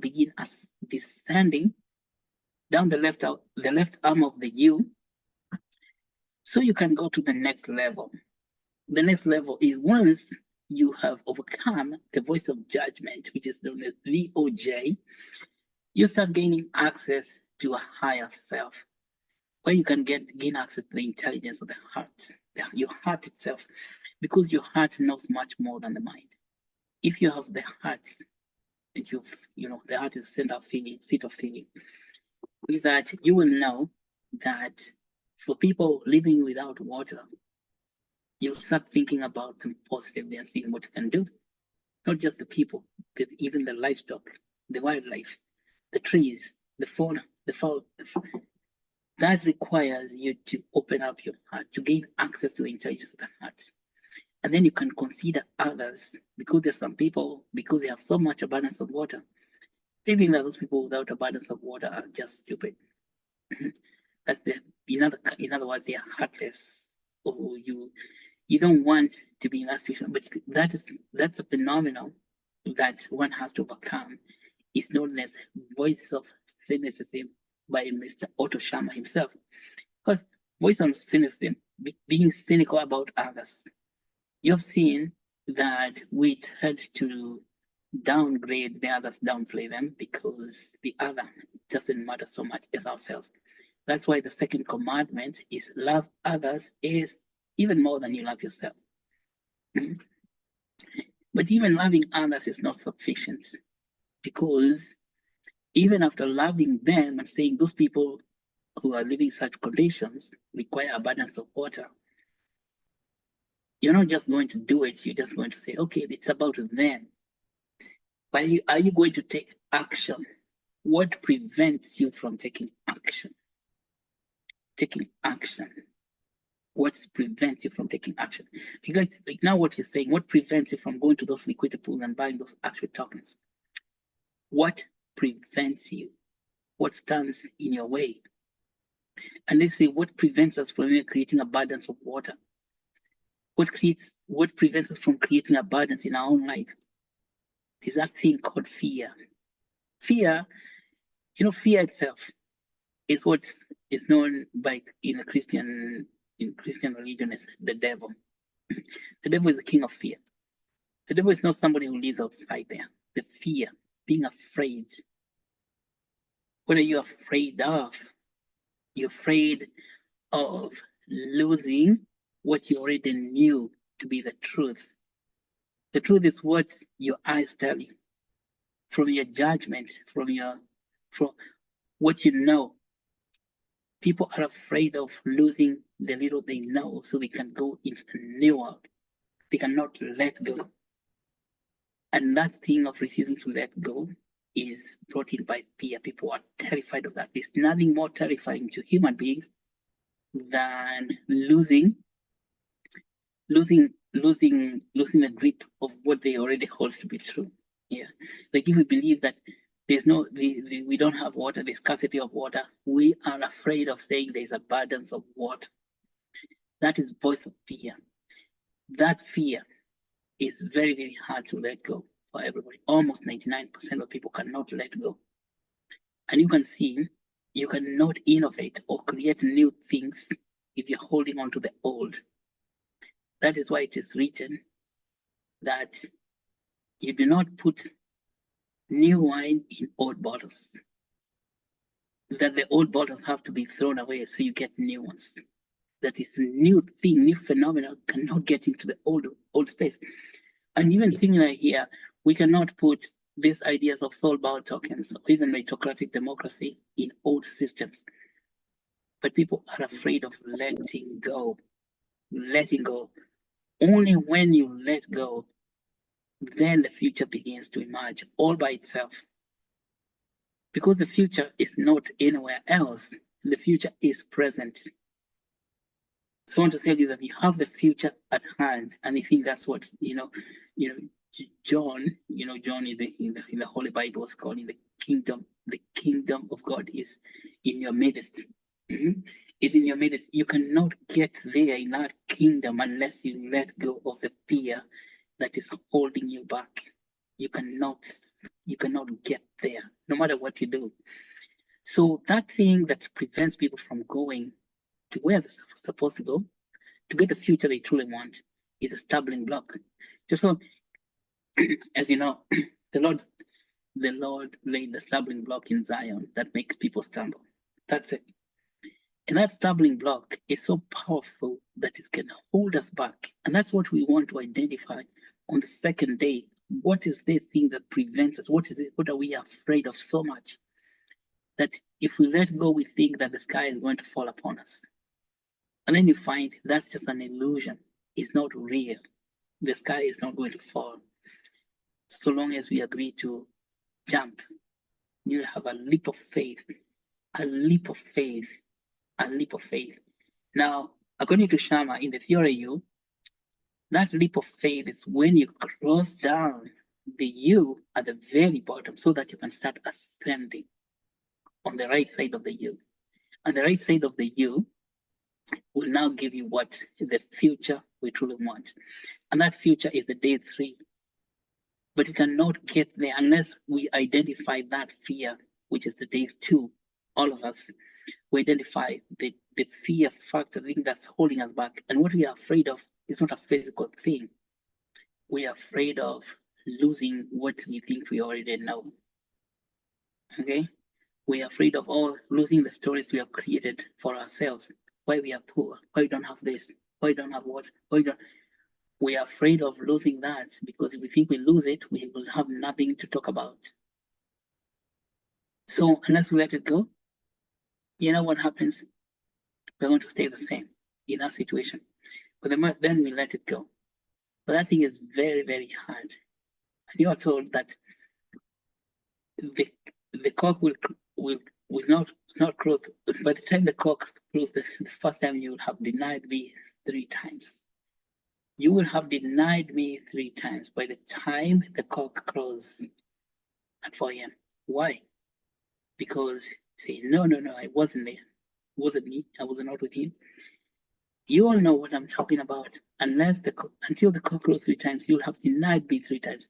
begin as descending down the left arm of the U, so you can go to the next level. The next level is once you have overcome the voice of judgment, which is known as VOJ, you start gaining access to a higher self, where you can gain access to the intelligence of the heart, your heart itself, because your heart knows much more than the mind. If you have the heart, and the heart is seat of feeling, is that you will know that for people living without water, you'll start thinking about them positively and seeing what you can do. Not just the people, even the livestock, the wildlife, the trees, the fauna, the fowl. That requires you to open up your heart, to gain access to the intelligence of the heart. And then you can consider others, because there's some people, because they have so much abundance of water, they think that those people without abundance of water are just stupid. That's in other words, they are heartless, or you don't want to be in that situation. But that's a phenomenon that one has to overcome. It's known as voice of cynicism by Mr. Otto Scharmer himself. Because voice of cynicism, being cynical about others. You've seen that we tend to downgrade the others, downplay them, because the other doesn't matter so much as ourselves. That's why the second commandment is love others is even more than you love yourself. But even loving others is not sufficient, because even after loving them and saying those people who are living in such conditions require abundance of water, you're not just going to do it, you're just going to say, okay, it's about them. But are you going to take action? What prevents you from taking action? Taking action. What prevents you from taking action? Like now what you're saying, what prevents you from going to those liquidity pools and buying those Actuate tokens? What prevents you? What stands in your way? And they say, what prevents us from creating abundance of water? What prevents us from creating abundance in our own life? Is that thing called fear. Fear, fear itself is what is known by in Christian religion as the devil. The devil is the king of fear. The devil is not somebody who lives outside there. The fear, being afraid. What are you afraid of? You're afraid of losing what you already knew to be the truth. The truth is what your eyes tell you. From your judgment, from what you know. People are afraid of losing the little they know so they can go into the new world. They cannot let go. And that thing of refusing to let go is brought in by fear. People are terrified of that. There's nothing more terrifying to human beings than losing the grip of what they already hold to be true. Yeah. Like if we believe that there's we don't have water, there's scarcity of water, we are afraid of saying there's abundance of water. That is voice of fear. That fear is very, very hard to let go for everybody. Almost 99% of people cannot let go. And you can see, you cannot innovate or create new things if you're holding on to the old. That is why it is written that you do not put new wine in old bottles. That the old bottles have to be thrown away so you get new ones. That is a new thing, new phenomenon cannot get into the old space. And even similar here, we cannot put these ideas of soul-bound tokens or even meritocratic democracy in old systems. But people are afraid of letting go. Letting go. Only when you let go, then the future begins to emerge all by itself. Because the future is not anywhere else. The future is present. So I want to tell you that you have the future at hand, and I think that's what John, John in the Holy Bible was calling the kingdom. The kingdom of God is in your midst. It's in your midst. You cannot get there in that kingdom unless you let go of the fear that is holding you back. You cannot get there, no matter what you do. So that thing that prevents people from going to where they're supposed to go, to get the future they truly want, is a stumbling block. So, as you know, the Lord laid the stumbling block in Zion that makes people stumble. That's it. And that stumbling block is so powerful that it can hold us back. And that's what we want to identify on the second day. What is this thing that prevents us? What is it? What are we afraid of so much? That if we let go, we think that the sky is going to fall upon us. And then you find that's just an illusion. It's not real. The sky is not going to fall. So long as we agree to jump, you have a leap of faith, a leap of faith, a leap of faith. Now, according to Sharma, in the theory U, that leap of faith is when you cross down the U at the very bottom so that you can start ascending on the right side of the U. And the right side of the U will now give you what the future we truly want. And that future is the day 3. But you cannot get there unless we identify that fear, which is the day 2. All of us, we identify the fear factor, the thing that's holding us back. And what we are afraid of is not a physical thing. We are afraid of losing what we think we already know. Okay? We are afraid of losing the stories we have created for ourselves. Why we are poor, why we don't have this, why we don't have what, why we don't. We are afraid of losing that because if we think we lose it, we will have nothing to talk about. So unless we let it go, you know what happens? We're going to stay the same in that situation. But then we let it go. But that thing is very, very hard. And you are told that the cock will not crow. By the time the cock crows the first time, you will have denied me 3 times. You will have denied me 3 times by the time the cock crows at 4 a.m. Why? Because say, no, I wasn't there. wasn't me. I was not with him. You all know what I'm talking about. Until the cock crows 3 times, you'll have denied me 3 times.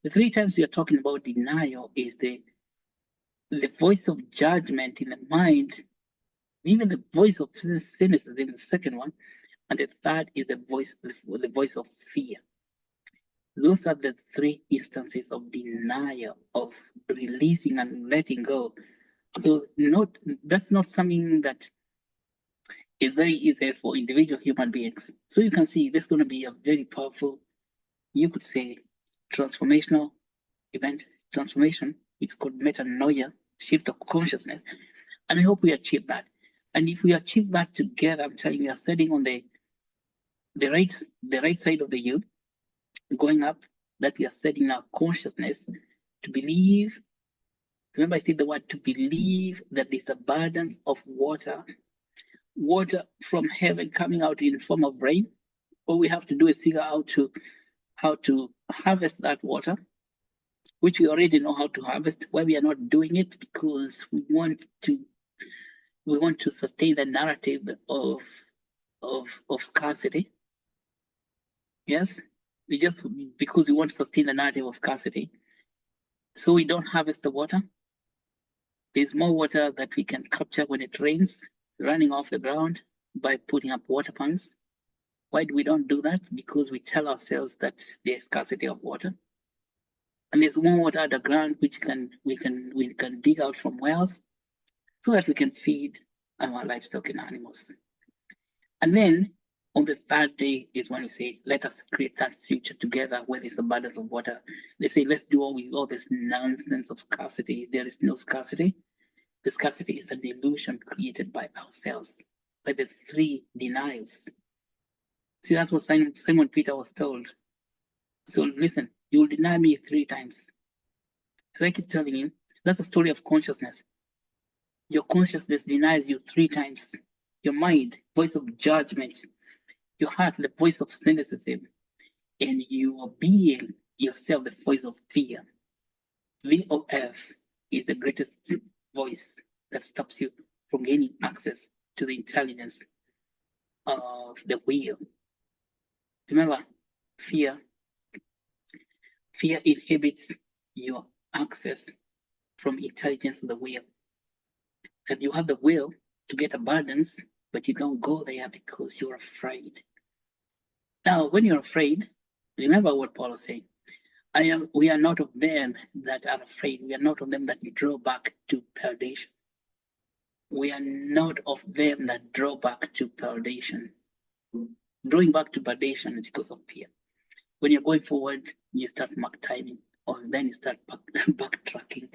The 3 times we are talking about denial is the voice of judgment in the mind, even the voice of cynicism in the second one, and the third is the voice of fear. Those are the 3 instances of denial, of releasing and letting go. So that's not something that is very easy for individual human beings. So you can see this is going to be a very powerful, you could say, transformational event, transformation. It's called metanoia, shift of consciousness. And I hope we achieve that. And if we achieve that together, I'm telling you, we are setting on the right side of the U, going up, that we are setting our consciousness to believe. Remember, I said the word to believe that there's abundance of water from heaven coming out in the form of rain. All we have to do is figure out how to harvest that water, which we already know how to harvest. Why we are not doing it? Because we want to sustain the narrative of scarcity. Yes, because we want to sustain the narrative of scarcity. So we don't harvest the water. There's more water that we can capture when it rains, running off the ground by putting up water pumps. Why do we don't do that? Because we tell ourselves that there's scarcity of water. And there's more water underground which we can dig out from wells so that we can feed our livestock and animals. And then on the 3rd day is when we say, let us create that future together where there's abundance of water. They say, let's do all this nonsense of scarcity. There is no scarcity. The scarcity is a delusion created by ourselves, by the 3 denials. See, that's what Simon Peter was told. So listen, you will deny me 3 times. As I keep telling you, that's a story of consciousness. Your consciousness denies you 3 times. Your mind, voice of judgment. Your heart, the voice of cynicism. And your being, yourself, the voice of fear. VOF is the greatest voice that stops you from gaining access to the intelligence of the will. Remember, fear inhibits your access from intelligence of the will. And you have the will to get abundance, but you don't go there because you're afraid. Now, when you're afraid, remember what Paul is saying. We are not of them that are afraid. We are not of them that you draw back to perdition. We are not of them that draw back to perdition. Drawing back to perdition is because of fear. When you're going forward, you start mark timing, or then you start backtracking.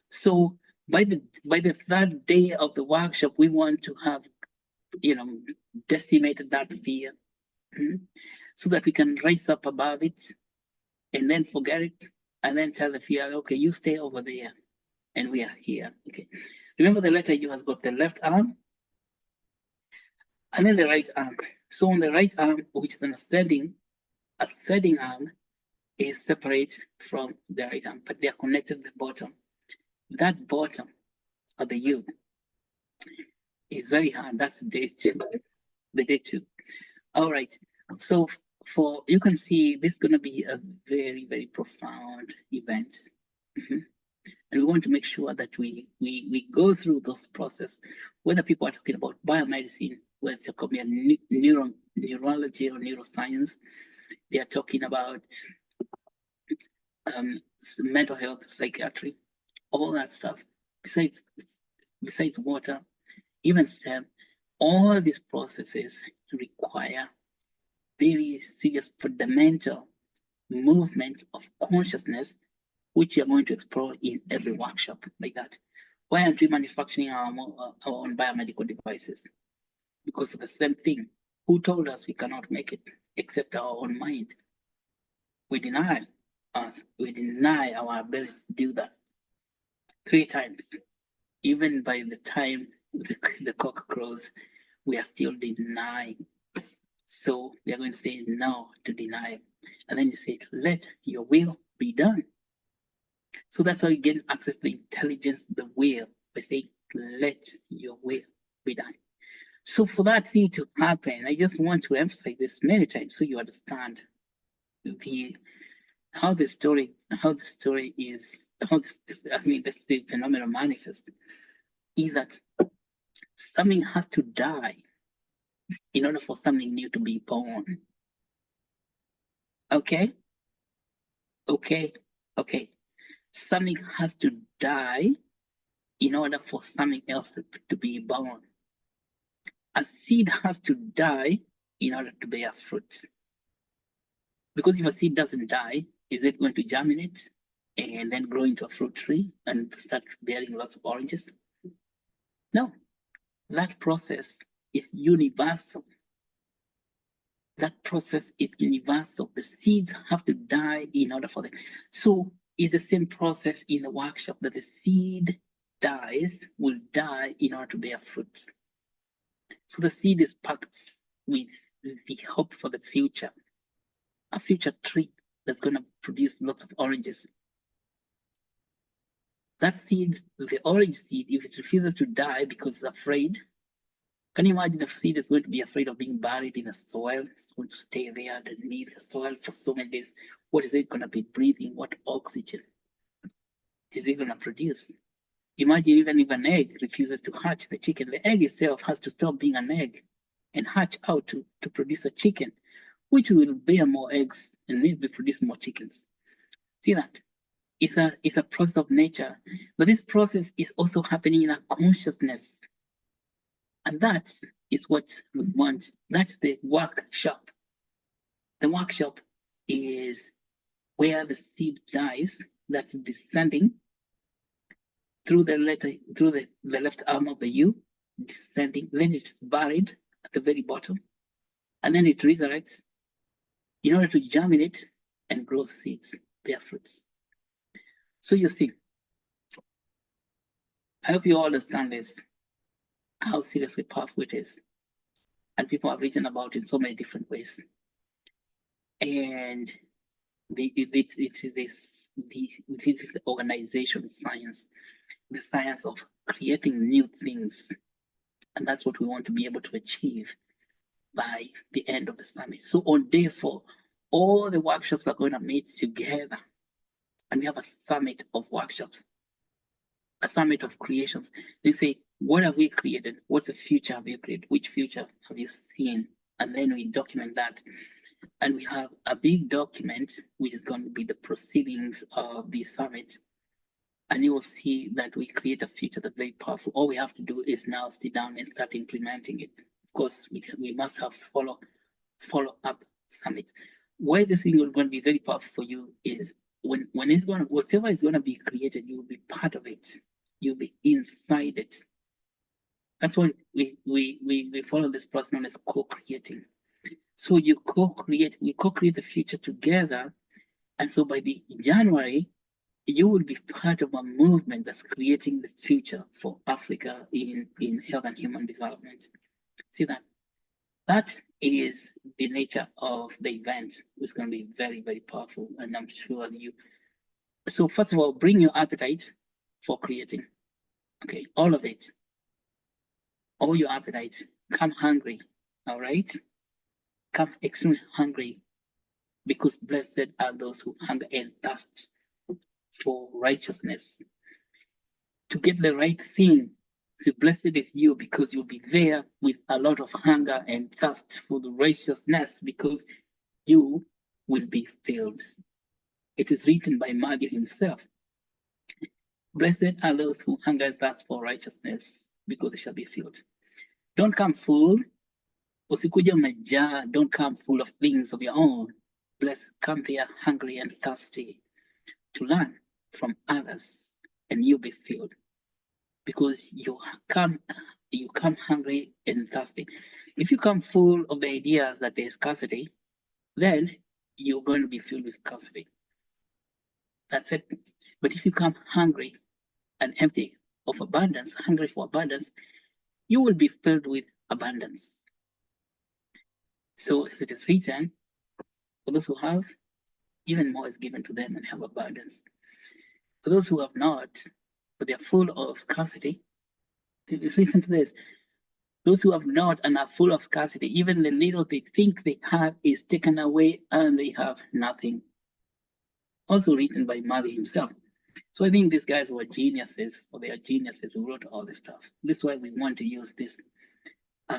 So by the 3rd day of the workshop, we want to have, decimated that fear, so that we can rise up above it, and then forget it, and then tell the fear, okay, you stay over there, and we are here. Okay. Remember, the letter U has got the left arm, and then the right arm. So on the right arm, which is an ascending arm, is separate from the right arm, but they are connected at the bottom. That bottom of the U is very hard. That's day 2. The day 2. All right. So you can see this is going to be a very, very profound event. And we want to make sure that we go through this process, whether people are talking about biomedicine, whether it's talking about neurology or neuroscience, they are talking about mental health, psychiatry, all that stuff. Besides water, even STEM, all these processes require very serious fundamental movement of consciousness, which we are going to explore in every workshop like that. Why aren't we manufacturing our own biomedical devices? Because of the same thing. Who told us we cannot make it except our own mind? We deny us. We deny our ability to do that 3 times. Even by the time the cock crows, we are still denying. So we are going to say no to denial. And then you say, let your will be done. So that's how you get access to the intelligence of the will, by saying, let your will we die. So for that thing to happen, I just want to emphasize this many times so you understand how the story is, that's the phenomenon manifest, is that something has to die in order for something new to be born. Okay? Okay? Okay. Something has to die in order for something else to be born. A seed has to die in order to bear fruit. Because if a seed doesn't die, is it going to germinate and then grow into a fruit tree and start bearing lots of oranges? No, that process is universal. That process is universal. The seeds have to die in order for them. So it's the same process in the workshop, that the seed will die in order to bear fruit. So the seed is packed with the hope for the future, a future tree that's going to produce lots of oranges. That seed, the orange seed, if it refuses to die because it's afraid, can you imagine the seed is going to be afraid of being buried in the soil? It's going to stay there underneath the soil for so many days. What is it going to be breathing? What oxygen is it going to produce? Imagine even if an egg refuses to hatch the chicken, the egg itself has to stop being an egg and hatch out to produce a chicken, which will bear more eggs and maybe produce more chickens. See that? It's a process of nature, but this process is also happening in a consciousness. And that is what we want. That's the workshop. The workshop is where the seed dies, that's descending through the left arm of the U, descending, then it's buried at the very bottom, and then it resurrects in order to germinate and grow seeds, bear fruits. So you see, I hope you all understand this, how seriously powerful it is. And people have written about it in so many different ways. And it's this organization science, the science of creating new things. And that's what we want to be able to achieve by the end of the summit. So on day 4, all the workshops are going to meet together. And we have a summit of workshops, a summit of creations. They say, what have we created? What's the future have you created? Which future have you seen? And then we document that. And we have a big document, which is going to be the proceedings of the summit. And you will see that we create a future that's very powerful. All we have to do is now sit down and start implementing it. Of course, we must have follow-up summits. Why this thing is going to be very powerful for you is when it's going to, whatever is going to be created, you'll be part of it. You'll be inside it. That's why we follow this process known as co-creating. So you co-create, we co-create the future together. And so by the January, you will be part of a movement that's creating the future for Africa in health and human development. See that? That is the nature of the event. It's going to be very, very powerful. And I'm sure you. So first of all, bring your appetite for creating. Okay, all of it. All your appetite. Come hungry. All right? Come extremely hungry, because blessed are those who hunger and thirst for righteousness. To get the right thing, so blessed is you, because you'll be there with a lot of hunger and thirst for the righteousness, because you will be filled. It is written by Matthew himself. Blessed are those who hunger and thirst for righteousness, because they shall be filled. Don't come full. Usikuja umejaa. Don't come full of things of your own. Come there hungry and thirsty to learn from others, and you'll be filled, because you come hungry and thirsty. If you come full of the ideas that there's scarcity, then you're going to be filled with scarcity. That's it. But if you come hungry and empty of abundance, hungry for abundance, you will be filled with abundance. So as it is written, for those who have, even more is given to them and have abundance. For those who have not, but they are full of scarcity, listen to this. Those who have not and are full of scarcity, even the little they think they have is taken away and they have nothing. Also written by Mali himself. So I think these guys were geniuses, or they are geniuses who wrote all this stuff. This is why we want to use these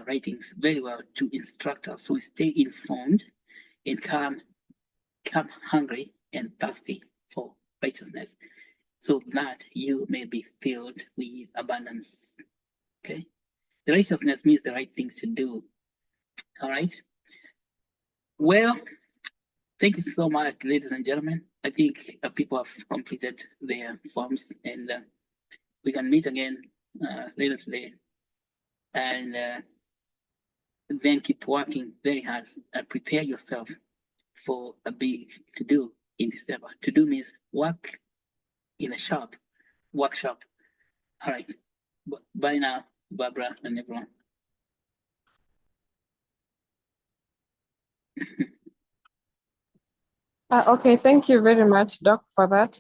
writings very well to instruct us so we stay informed and come hungry and thirsty for righteousness, so that you may be filled with abundance. Okay? The righteousness means the right things to do. All right? Well, thank you so much, ladies and gentlemen. I think people have completed their forms, and we can meet again later today, and then keep working very hard and prepare yourself for a big to do in December. To do means work in a shop, workshop. All right. Bye now, Barbara and everyone. Okay, thank you very much, Doc, for that.